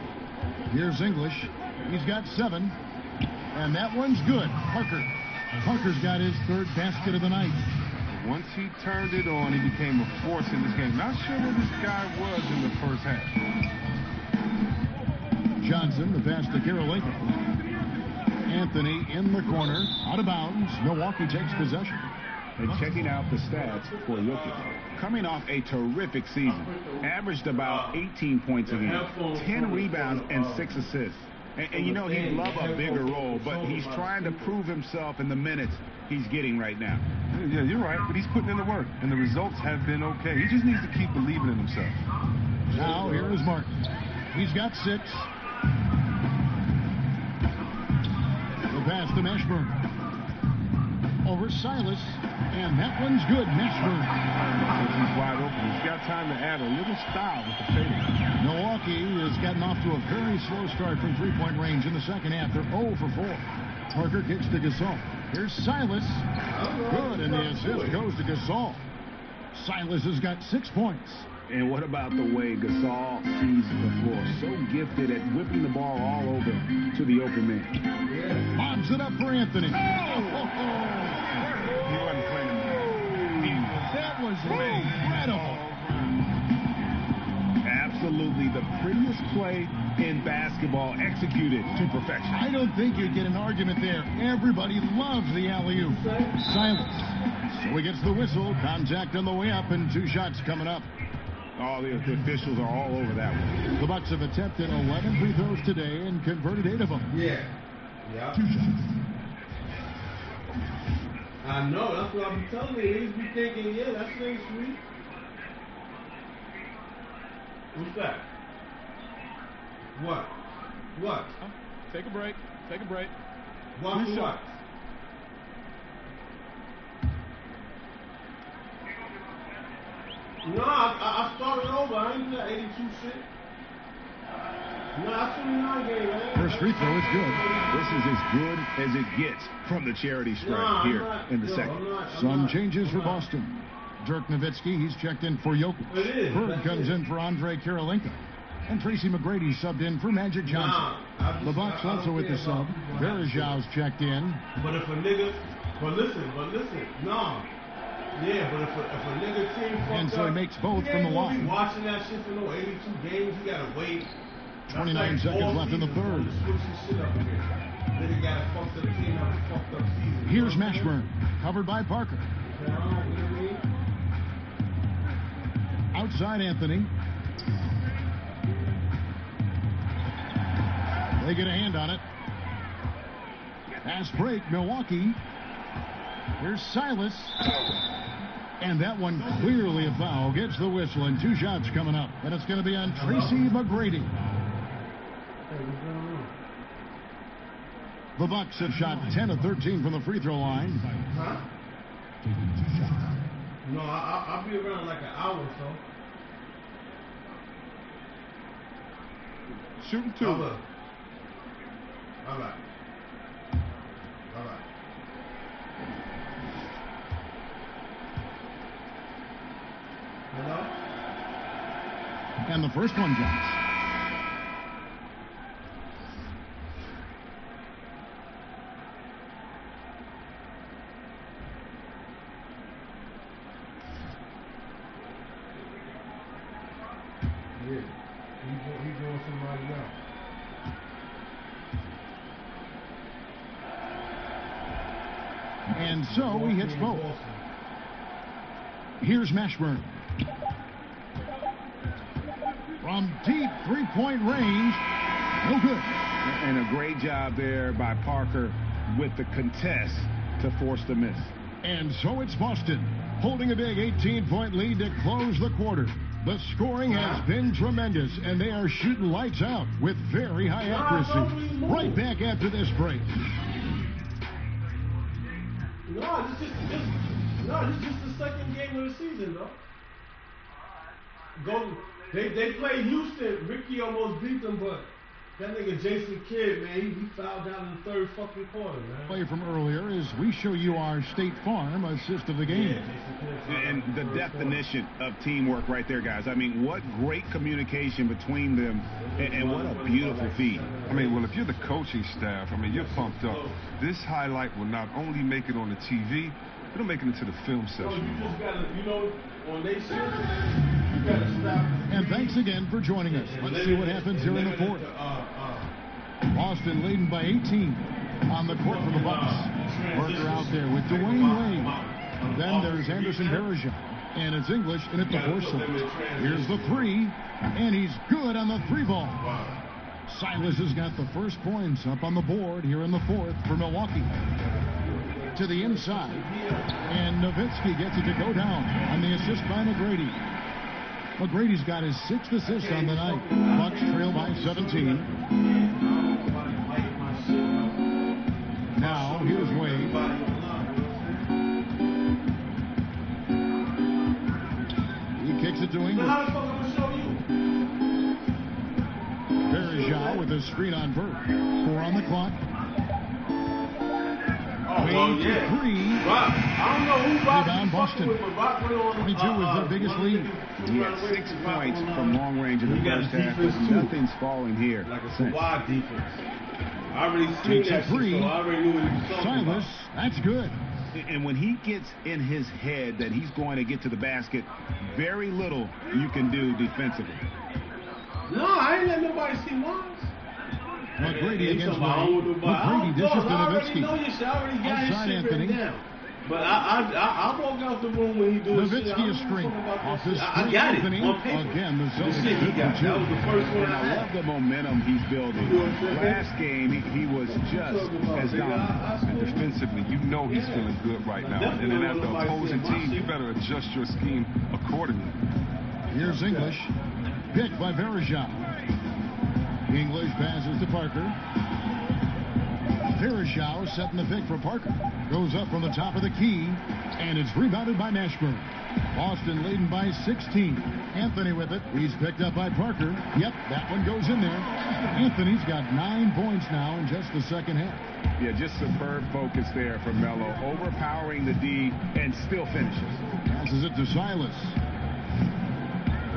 Here's English. He's got 7. And that one's good. Parker's got his 3rd basket of the night. Once he turned it on, he became a force in this game. Not sure where this guy was in the first half. Johnson, the pass to Kirilenko. Anthony in the corner, out of bounds. Milwaukee takes possession. And checking out the stats for Jokic. coming off a terrific season. Averaged about 18 points a game, 10 rebounds, and 6 assists. And you know, he'd love a bigger role, but he's trying to prove himself in the minutes he's getting right now. Yeah, you're right, but he's putting in the work, and the results have been okay. He just needs to keep believing in himself. Now, here is Martin. He's got 6. The pass to Mashburn. Over Silas, and that one's good. Mashburn. He's wide open. He's got time to add a little style with the fade. Milwaukee has gotten off to a very slow start from three-point range in the second half. They're 0 for 4. Parker kicks to Gasol. Here's Silas. Good, and the assist goes to Gasol. Silas has got 6 points. And what about the way Gasol sees the floor? So gifted at whipping the ball all over to the open man. Lobs it up for Anthony. He wasn't playing. That was incredible. Absolutely the prettiest play in basketball, executed to perfection. I don't think you'd get an argument there. Everybody loves the alley-oop. Silas. So he gets the whistle. Contact on the way up, and 2 shots coming up. All the officials are all over that one. The Bucks have attempted 11 free throws today and converted 8 of them. Yeah. 2 shots. I know. That's what I'm telling you. He's be thinking, yeah, that thing's sweet. Who's that? What? What? Take a break. Take a break. What? What? No, I started over. I ain't do that 82 shit. No, that's 29 game, man. First free throw is good. This is as good as it gets from the charity stripe here in the second. Some changes for Boston. Dirk Nowitzki, he's checked in for Jokic. Bird comes in for Andre Kirilenko. And Tracy McGrady subbed in for Magic Johnson. The Bucks also with the sub. Verajau's checked in. But if a nigga, but listen, no. Yeah, but if a nigga team fucked and so he makes both from the line. Watching that shit for no 82 games, you gotta wait. 29 seconds left in the third. Nigga gotta fuck the team up, fucked up season. Here's Mashburn, covered by Parker. Outside Anthony. They get a hand on it. Pass break, Milwaukee. Here's Silas. And that one clearly a foul. Gets the whistle, and 2 shots coming up. And it's going to be on Tracy McGrady. The Bucks have shot 10 of 13 from the free throw line. Huh? No, I'll be around like an hour or so. Shooting 2. All right. Hello? And the first one jumps. Yeah. He's going somebody else. And so he hits both. Here's Mashburn. From deep three-point range, no good. And a great job there by Parker with the contest to force the miss. And so it's Boston, holding a big 18-point lead to close the quarter. The scoring has been tremendous, and they are shooting lights out with very high accuracy. Right back after this break. No, this is just the second game of the season, though. They played Houston. Ricky almost beat them, but that nigga Jason Kidd, man, he fouled out in the third fucking quarter, man. Play from earlier as we show you our State Farm assist of the game. And the definition of teamwork right there, guys. I mean, what great communication between them, and what a beautiful feed. I mean, well, if you're the coaching staff, I mean, you're pumped up. This highlight will not only make it on the TV, it'll make it into the film session. You just gotta, on they shit, you gotta stop. And thanks again for joining us. Let's see what happens here in the fourth. Boston leading by 18 on the court for the Bucks. Parker out there with Dwayne Wade. Then there's Anderson Varejao. And it's English in at the whistle. Here's the three, and he's good on the three ball. Silas has got the first points up on the board here in the fourth for Milwaukee. To the inside, and Nowitzki gets it to go down on the assist by McGrady. McGrady's got his 6th assist on the night. Bucks trail by 17. Now, here's Wade. He kicks it to English. Verjao with a screen on Burt. 4 on the clock. Wade to 3. Rock. I don't know who Rock Rebound Boston. 22 is their biggest lead. He had 6 points from long range in the first half, but nothing's falling here. Like a Kawhi defense. I already seen Takes that a three. shit, so I already knew what he was talking Silas, about. that's good. And when he gets in his head that he's going to get to the basket, very little you can do defensively. No, I ain't let nobody see mine. McGrady against Wade. McGrady dishes to I already Nowitzki. know your shit. I already got Outside his shit Anthony. written down. But I walk out the room when he do his shit. Nowitzki is screen. Off his I screen, got it Anthony. on paper. Again, the The zone shit he got. That was the first one And I love the momentum he's building. Last game, he was just as dominant. And defensively, you know he's feeling good right now. And then as the opposing team, you better adjust your scheme accordingly. Here's English. Picked by Verjao. English passes to Parker. Verjao setting the pick for Parker. Goes up from the top of the key, and it's rebounded by Mashburn. Boston leading by 16. Anthony with it. He's picked up by Parker. Yep, that one goes in there. Anthony's got 9 points now in just the second half. Yeah, just superb focus there from Melo. Overpowering the D and still finishes. Passes it to Silas.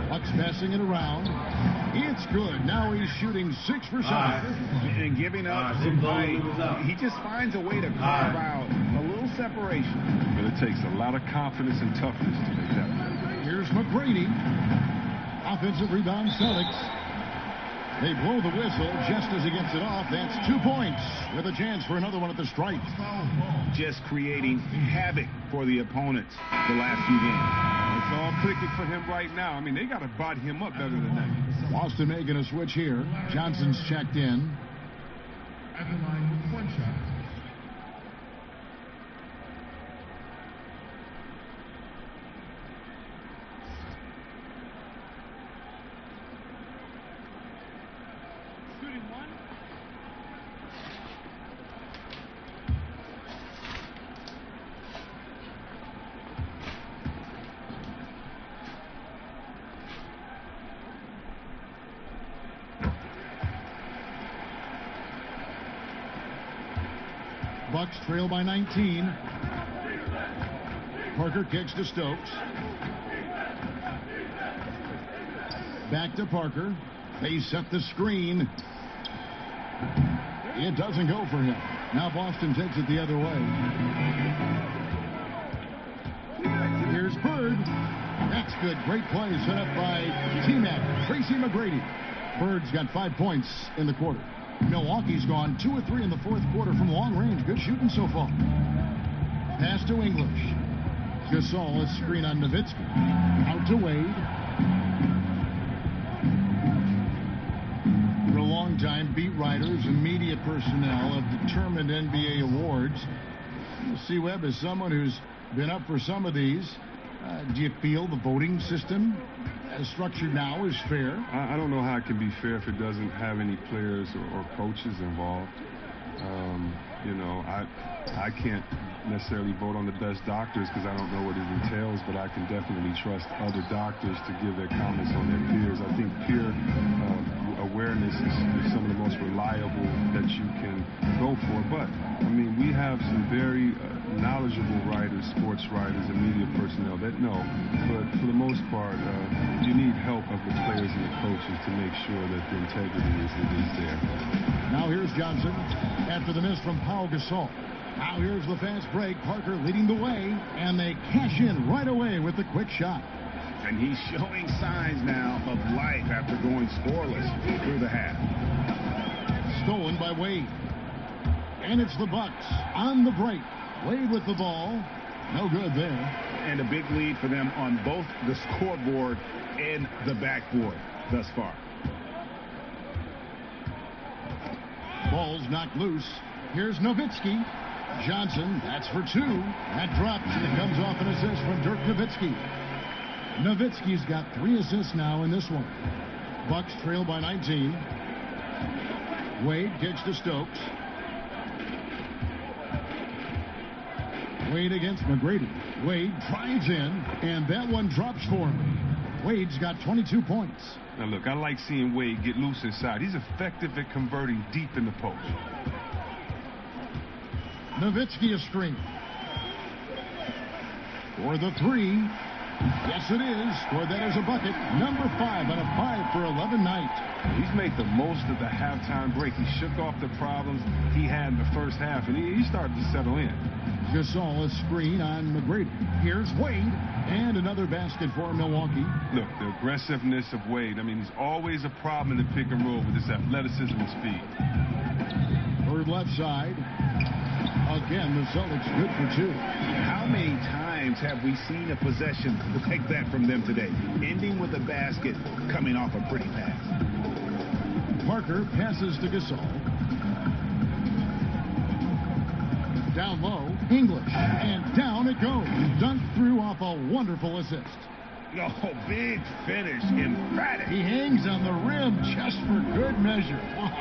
Bucks passing it around. It's good. Now he's shooting 6 for 7. And giving up some height. He just finds a way to carve out a little separation. But it takes a lot of confidence and toughness to make that. Here's McGrady. Offensive rebound, Celtics. They blow the whistle just as he gets it off. That's 2 points with a chance for another one at the stripe. Just creating havoc for the opponents the last few games. It's all clicking for him right now. I mean, they got to body him up better than that. Boston making a switch here. Johnson's checked in. At the line with point shot. Shooting 1. Bucks trail by 19. Parker kicks to Stokes. Back to Parker. They set the screen. It doesn't go for him. Now Boston takes it the other way. Here's Bird. That's good. Great play set up by T-Mac, Tracy McGrady. Bird's got 5 points in the quarter. Milwaukee's gone 2 of 3 in the fourth quarter from long range. Good shooting so far. Pass to English. Gasol, a screen on Nowitzki. Out to Wade. For a long time, beat writers and media personnel have determined NBA awards. C. Webb is someone who's been up for some of these. Do you feel the voting system as structured now is fair? I don't know how it can be fair if it doesn't have any players or coaches involved. You know, I can't necessarily vote on the best doctors because I don't know what it entails, but I can definitely trust other doctors to give their comments on their peers. I think peer awareness is some of the most reliable that you can go for. But, I mean, we have some very knowledgeable writers, sports writers, and media personnel that know. But for the most part, you need help of the players and the coaches to make sure that the integrity is there. Now here's Johnson after the miss from Pau Gasol. Now here's the fast break. Parker leading the way, and they cash in right away with the quick shot. And he's showing signs now of life after going scoreless through the half. Stolen by Wade. And it's the Bucks on the break. Wade with the ball. No good there. And a big lead for them on both the scoreboard and the backboard thus far. Ball's knocked loose. Here's Nowitzki. Johnson, that's for two. That drops, and it comes off an assist from Dirk Nowitzki. Nowitzki's got 3 assists now in this one. Bucks trail by 19. Wade kicks to Stokes. Wade against McGrady. Wade drives in, and that one drops for him. Wade's got 22 points. Now, look, I like seeing Wade get loose inside. He's effective at converting deep in the post. Nowitzki a screen. For the 3. Yes, it is. For that is a bucket. Number 5 on a 5 for 11 night. He's made the most of the halftime break. He shook off the problems he had in the first half, and he started to settle in. Gasol a screen on McGrady. Here's Wade, and another basket for Milwaukee. Look, the aggressiveness of Wade. I mean, he's always a problem in the pick and roll with his athleticism and speed. Third left side. Again, the Celtics good for 2. How many times have we seen a possession like that from them today? Ending with a basket, coming off a pretty pass. Parker passes to Gasol. Down low, English, and down it goes. Dunked through off a wonderful assist. Oh, big finish, emphatic. He hangs on the rim just for good measure. Wow.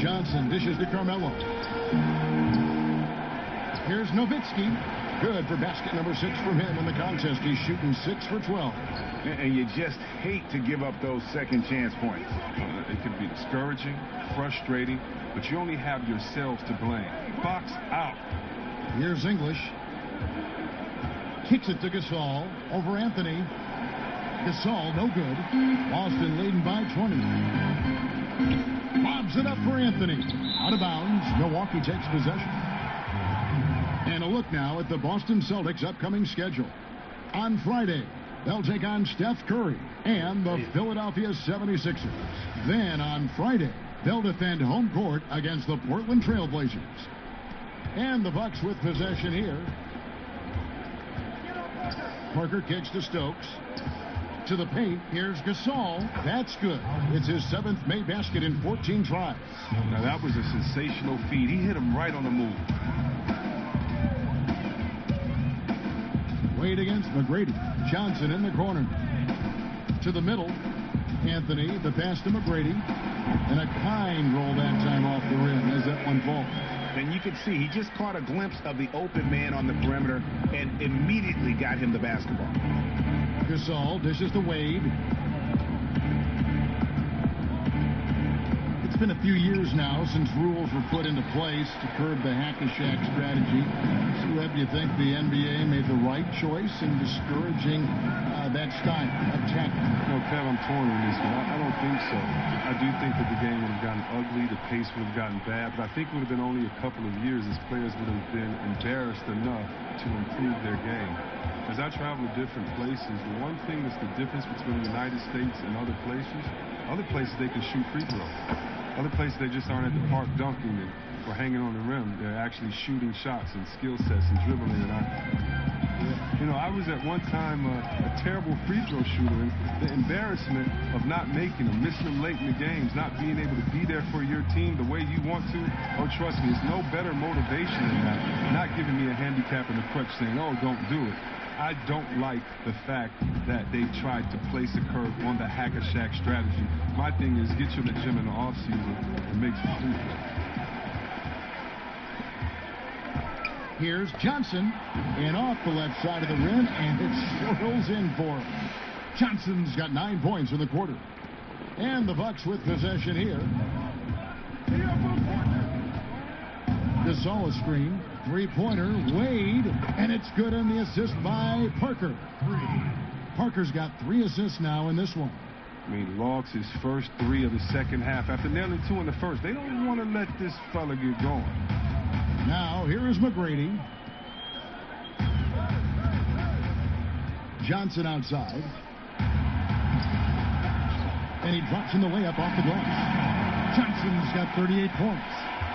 Johnson dishes to Carmelo. Here's Nowitzki. Good for basket number 6 from him in the contest. He's shooting 6 for 12. And you just hate to give up those second chance points. It can be discouraging, frustrating, but you only have yourselves to blame. Box out. Here's English. Kicks it to Gasol over Anthony. Gasol, no good. Boston leading by 20. Bobs it up for Anthony. Out of bounds. Milwaukee takes possession. And a look now at the Boston Celtics' upcoming schedule. On Friday, they'll take on Steph Curry and the Philadelphia 76ers. Then on Friday, they'll defend home court against the Portland Trail Blazers. And the Bucks with possession here. Parker kicks to Stokes. To the paint, here's Gasol. That's good. It's his 7th made basket in 14 tries. Now that was a sensational feed. He hit him right on the move. Wade against McGrady. Johnson in the corner. To the middle. Anthony, the pass to McGrady. And a kind roll that time off the rim as that one falls. And you can see he just caught a glimpse of the open man on the perimeter and immediately got him the basketball. Gasol dishes to Wade. It's been a few years now since rules were put into place to curb the hack-a-shack strategy. So, Webb, do you think the NBA made the right choice in discouraging that style of tackling? No, Kev, I'm torn on this one. I don't think so. I do think that the game would have gotten ugly, the pace would have gotten bad, but I think it would have been only a couple of years as players would have been embarrassed enough to improve their game. As I travel to different places, the one thing that's the difference between the United States and other places they can shoot free throws. Other places they just aren't at the park dunking and or hanging on the rim. They're actually shooting shots and skill sets and dribbling. And I was at one time a terrible free throw shooter. And the embarrassment of not making them, missing them late in the games, not being able to be there for your team the way you want to. Oh, trust me, it's no better motivation than that. Not giving me a handicap and a crutch saying, oh, don't do it. I don't like the fact that they tried to place a curve on the hack-a-shack strategy. My thing is get you in the gym in the offseason and make some free throws. Here's Johnson, and off the left side of the rim, and it swirls in for him. Johnson's got 9 points in the quarter. And the Bucks with possession here. Gasol screen, 3-pointer, Wade, and it's good on the assist by Parker. Parker's got 3 assists now in this one. I mean, logs his first 3 of the second half. After nailing 2 in the first, they don't want to let this fella get going. Now, here is McGrady. Johnson outside. And he drops in the layup off the glass. Johnson's got 38 points.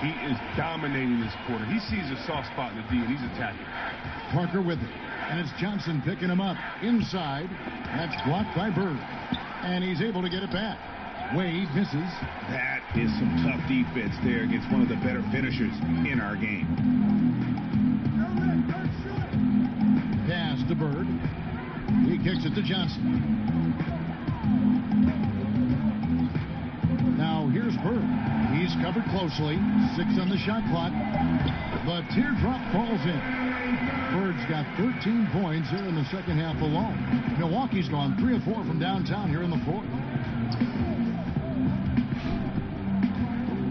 He is dominating this quarter. He sees a soft spot in the D, and he's attacking. Parker with it. And it's Johnson picking him up. Inside. That's blocked by Bird. And he's able to get it back. Wade misses. That is some tough defense there against one of the better finishers in our game. Pass to Bird. He kicks it to Johnson. Now here's Bird. He's covered closely. 6 on the shot clock. The teardrop falls in. Bird's got 13 points here in the second half alone. Milwaukee's gone 3 of 4 from downtown here in the fourth.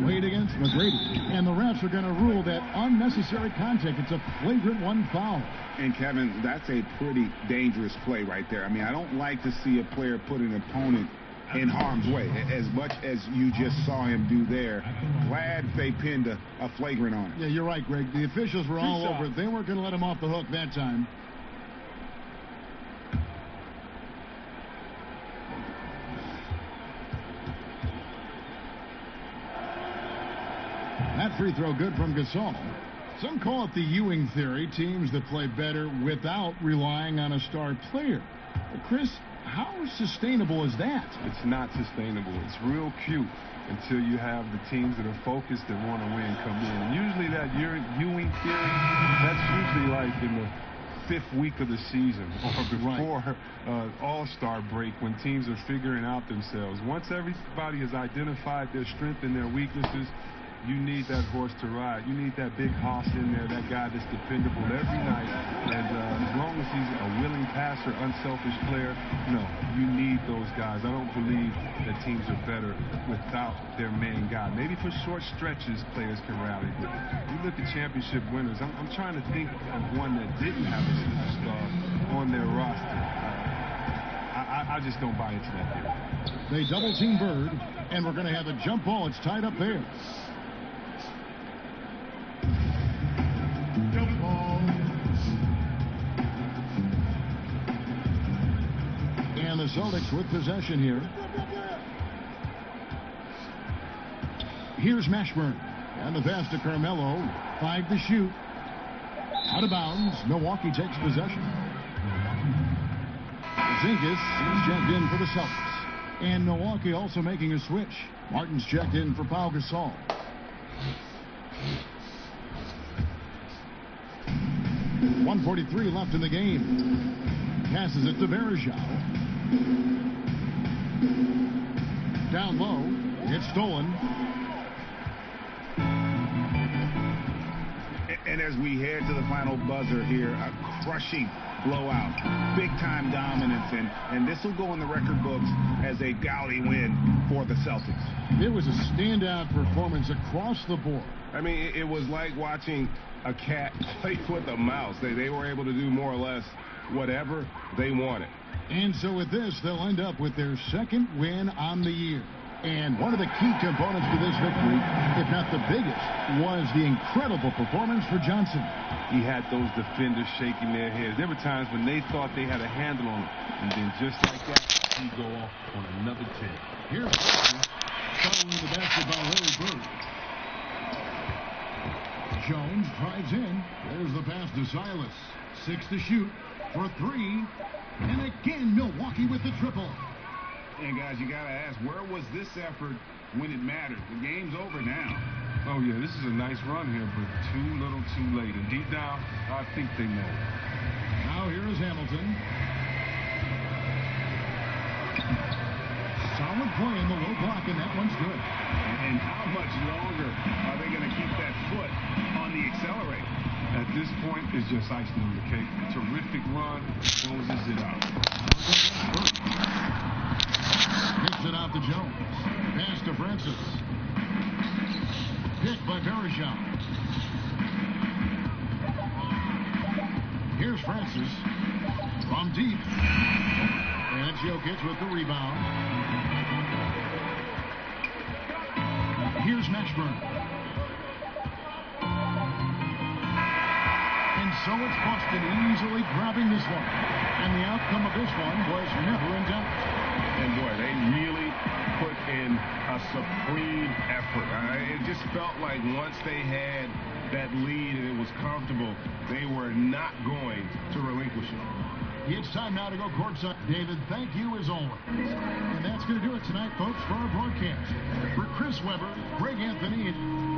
Wade against McGrady. And the refs are going to rule that unnecessary contact. It's a flagrant 1 foul. And, Kevin, that's a pretty dangerous play right there. I mean, I don't like to see a player put an opponent in harm's way, as much as you just saw him do there. Glad they pinned a flagrant on him. Yeah, you're right, Greg. The officials were all over it. They weren't going to let him off the hook that time. That free throw good from Gasol. Some call it the Ewing theory, teams that play better without relying on a star player. But Chris, how sustainable is that? It's not sustainable. It's real cute until you have the teams that are focused and want to win come in. And usually that Ewing theory, that's usually like in the 5th week of the season or before All-Star break when teams are figuring out themselves. Once everybody has identified their strengths and their weaknesses, you need that horse to ride. You need that big hoss in there, that guy that's dependable every night. And as long as he's a willing passer, unselfish player, no, you need those guys. I don't believe that teams are better without their main guy. Maybe for short stretches, players can rally. But you look at championship winners, I'm trying to think of one that didn't have a superstar on their roster. I just don't buy into that theory. They double team Bird, and we're going to have a jump ball. It's tied up there. And the Celtics with possession here. Here's Mashburn. And the pass to Carmelo. 5 to shoot. Out of bounds. Milwaukee takes possession. Zingas is checked in for the Celtics. And Milwaukee also making a switch. Martin's checked in for Pau Gasol. .143 left in the game. Passes it to Varejao. Down low. It's stolen. And as we head to the final buzzer here, a crushing blowout. Big-time dominance. And this will go in the record books as a gaudy win for the Celtics. It was a standout performance across the board. I mean, it was like watching a cat play with a mouse. They were able to do more or less whatever they wanted. And so with this, they'll end up with their second win on the year. And one of the key components to this victory, if not the biggest, was the incredible performance for Johnson. He had those defenders shaking their heads. There were times when they thought they had a handle on him. And then just like that, he go off on another 10. Here's following the basketball, Larry Bird. Jones drives in. There's the pass to Silas. 6 to shoot for 3. And again, Milwaukee with the triple. And guys, you got to ask, where was this effort when it mattered? The game's over now. Oh, yeah, this is a nice run here, but too little too late. And deep down, I think they know. Now here is Hamilton. Solid play in the low block, and that one's good. And how much longer are they going to keep that foot on the accelerator? At this point, it's just icing on the cake. Terrific run, closes it out. Kicks it out to Jones. Pass to Francis. Hit by Varejao. Here's Francis from deep. And Jokic with the rebound. Here's Mashburn. And so it's Boston easily grabbing this one. And the outcome of this one was never in doubt. And boy, they really put in a supreme effort. It just felt like once once they had that lead and it was comfortable, they were not going to relinquish it. It's time now to go courtside. David, thank you as always. And that's going to do it tonight, folks, for our broadcast. For Chris Webber, Greg Anthony, and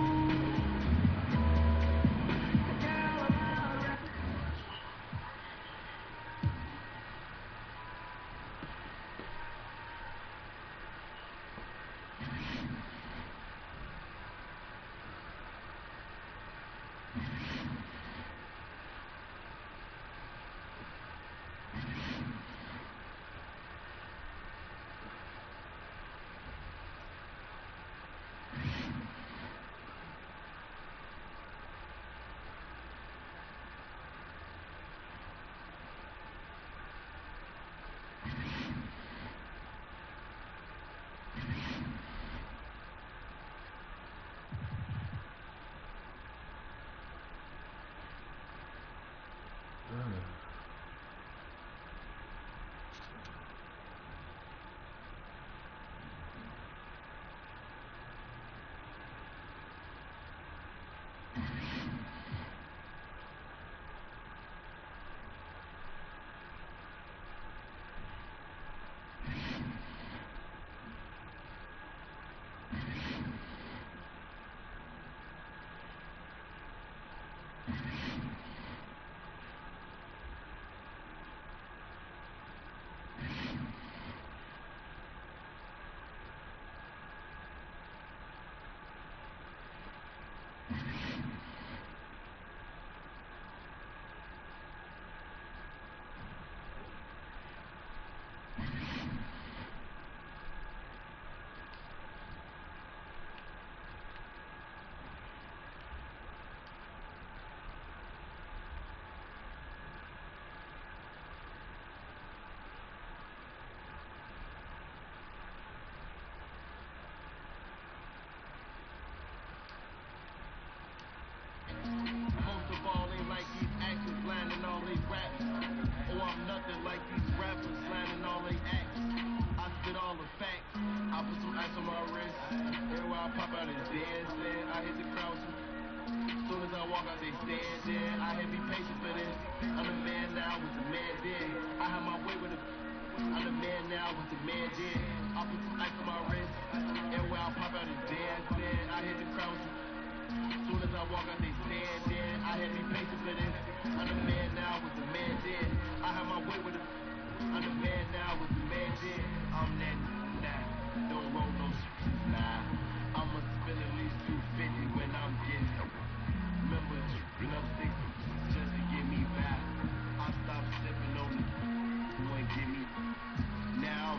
Now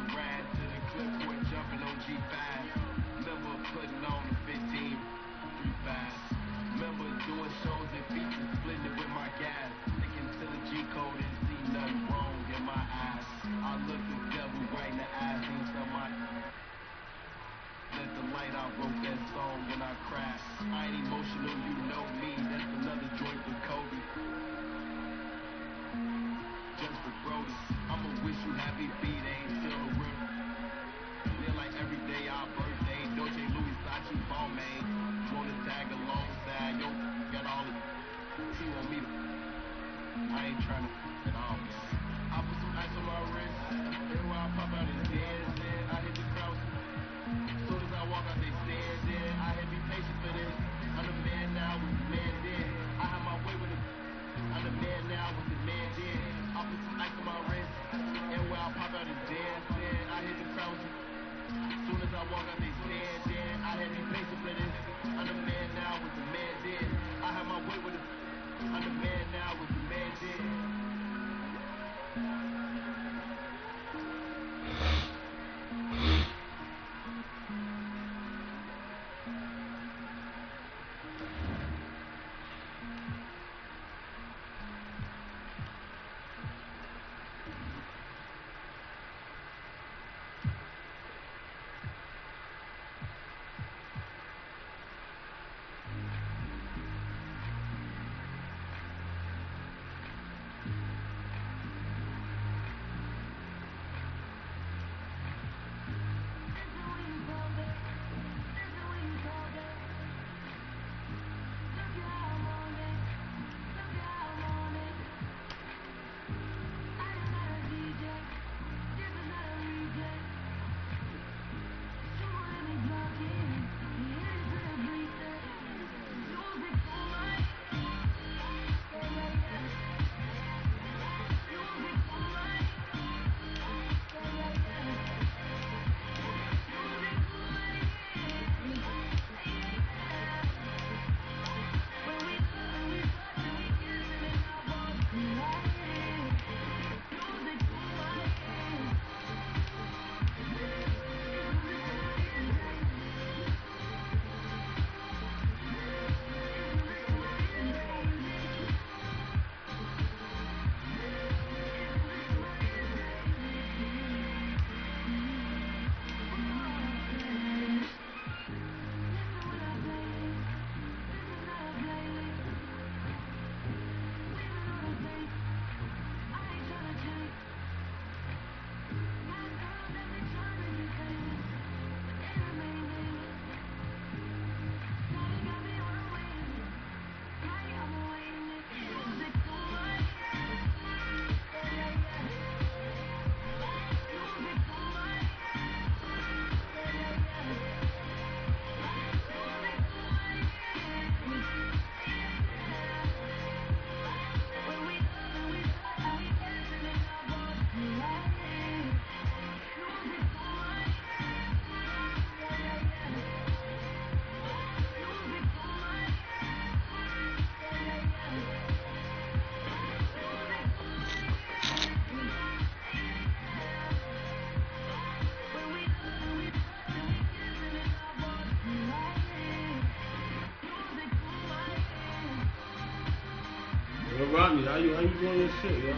Rodney, how you doing your shit, yo?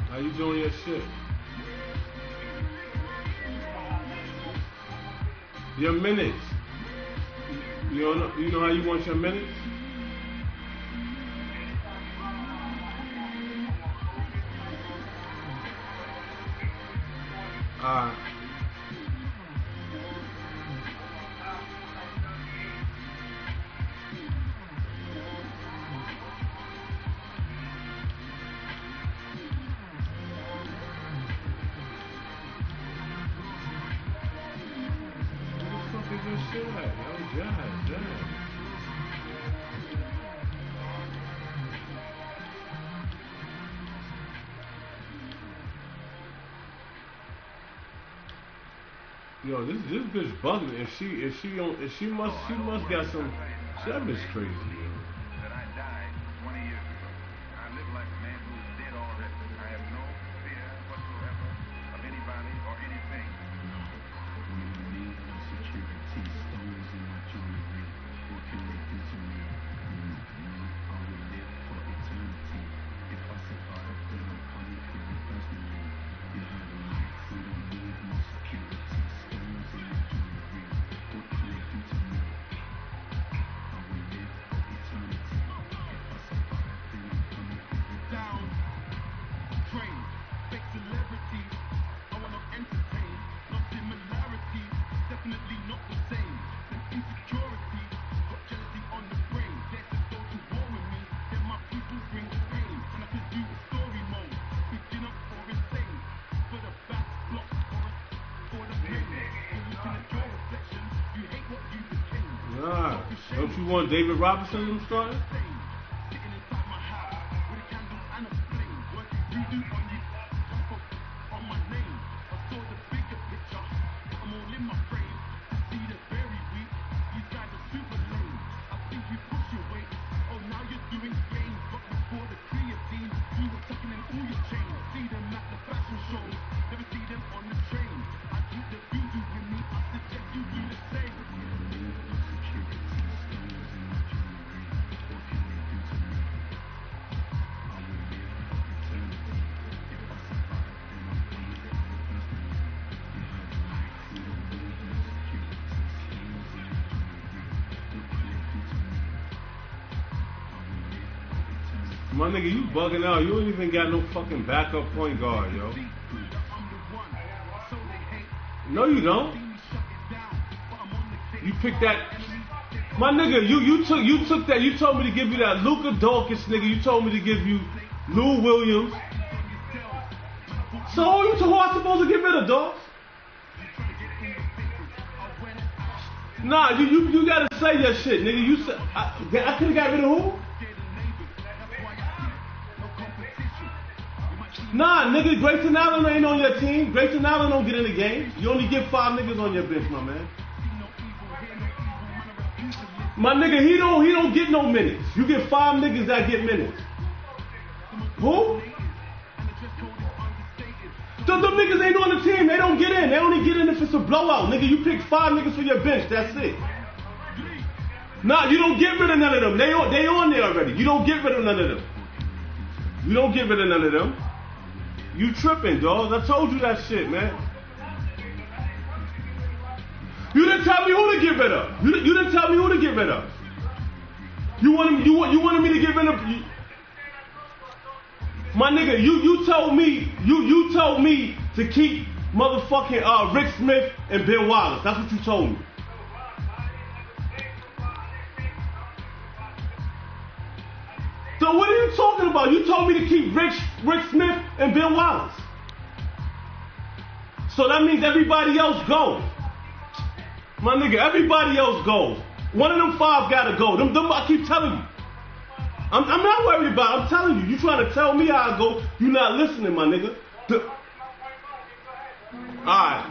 How you doing your shit? Your minutes. You know how you want your minutes? Yo, this bitch bugging. If she must got some. That bitch crazy. That I died 20 years ago. I live like a man who is dead already. I have no fear whatsoever of anybody or anything. When you need security, stones in my jewelry, what can they do to me? I will live for eternity. If I survive, then I'm coming for you personally. You have a life, we don't need no security. Stones in my jewelry, what can they do to me? I will live for eternity. If I survive, then I'm coming for you down. Train, fake celebrity. I wanna entertain. No similarities, definitely not the same. Some insecurity, got jealousy on the brain. Dare to go to war with me, then my people bring pain. And I can do a story mode, begin up or insane. For the back blocks for the pain. You're looking at your reflection, you hate what you became. Nah, don't you want David Robinson to start? Sitting inside my house with a candle and a flame. Working voodoo on you, on my name. I saw the bigger picture, I'm all in my frame. See the very weak, these guys are super lame. I think you push your weight, oh now you're doing games. But before the creatine, you were tucking in all your chains. See them at the fashion shows, never see them on the train. I keep the voodoo with me, I suggest you do the same. My nigga, you bugging out. You don't even got no fucking backup point guard, yo. No, you don't. You picked that. My nigga, you took that. You told me to give you that Luka Doncic nigga. You told me to give you Lou Williams. So who am I supposed to get rid of, dog? Nah, you gotta say your shit, nigga. You said I could have got rid of who? Nah, nigga, Grayson Allen ain't on your team. Grayson Allen don't get in the game. You only get 5 niggas on your bench, my man. My nigga, he don't get no minutes. You get 5 niggas that get minutes. Who? Them niggas ain't on the team. They don't get in. They only get in if it's a blowout. Nigga, you pick 5 niggas for your bench. That's it. Nah, you don't get rid of none of them. They on there already. You don't get rid of none of them. You don't get rid of none of them. You tripping, dog. I told you that shit, man. You didn't tell me who to get rid of. You didn't tell me who to get rid of. You wanted me to get rid of. My nigga, you told me to keep motherfucking Rick Smith and Ben Wallace. That's what you told me. So what are you talking about? You told me to keep Rick Smith and Ben Wallace. So that means everybody else goes. My nigga, everybody else goes. One of them 5 gotta go. Them I keep telling you. I'm not worried about it. I'm telling you. You trying to tell me how I go. You not listening, my nigga. Alright.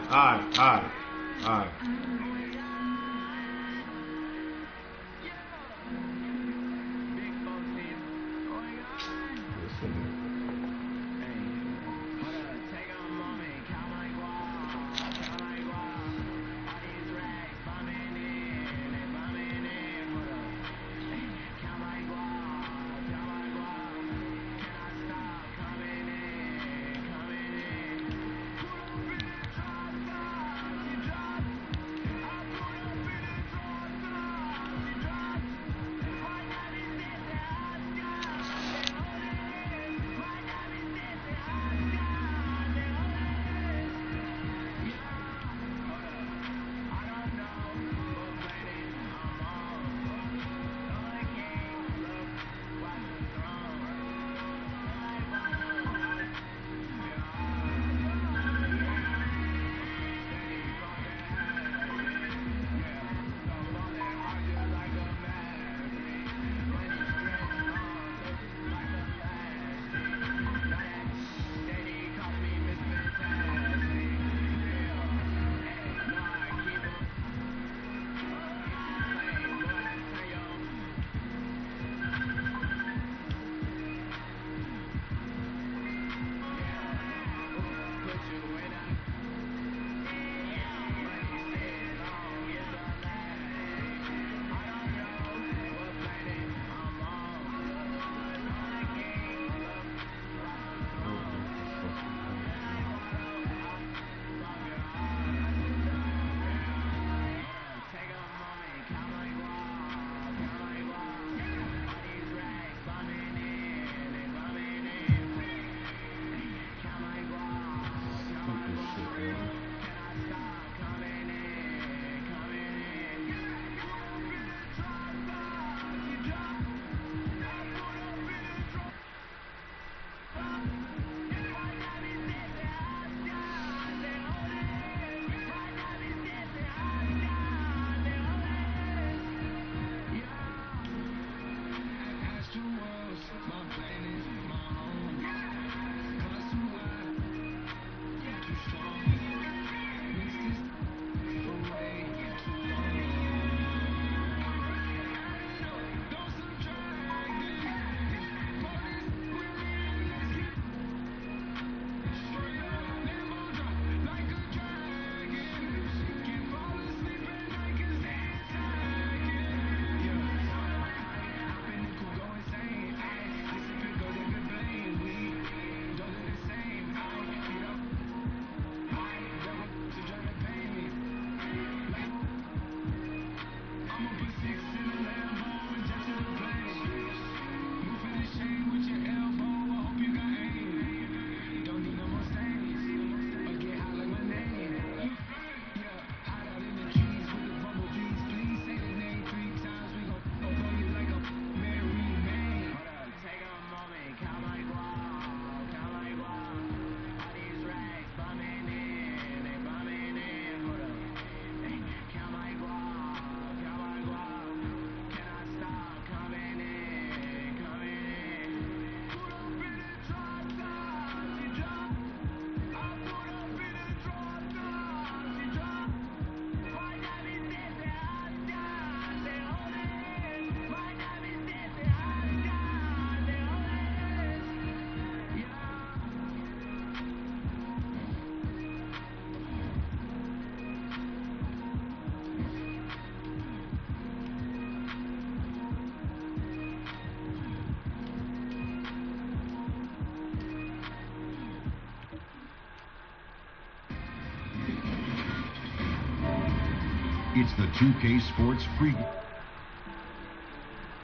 It's the 2K Sports Free.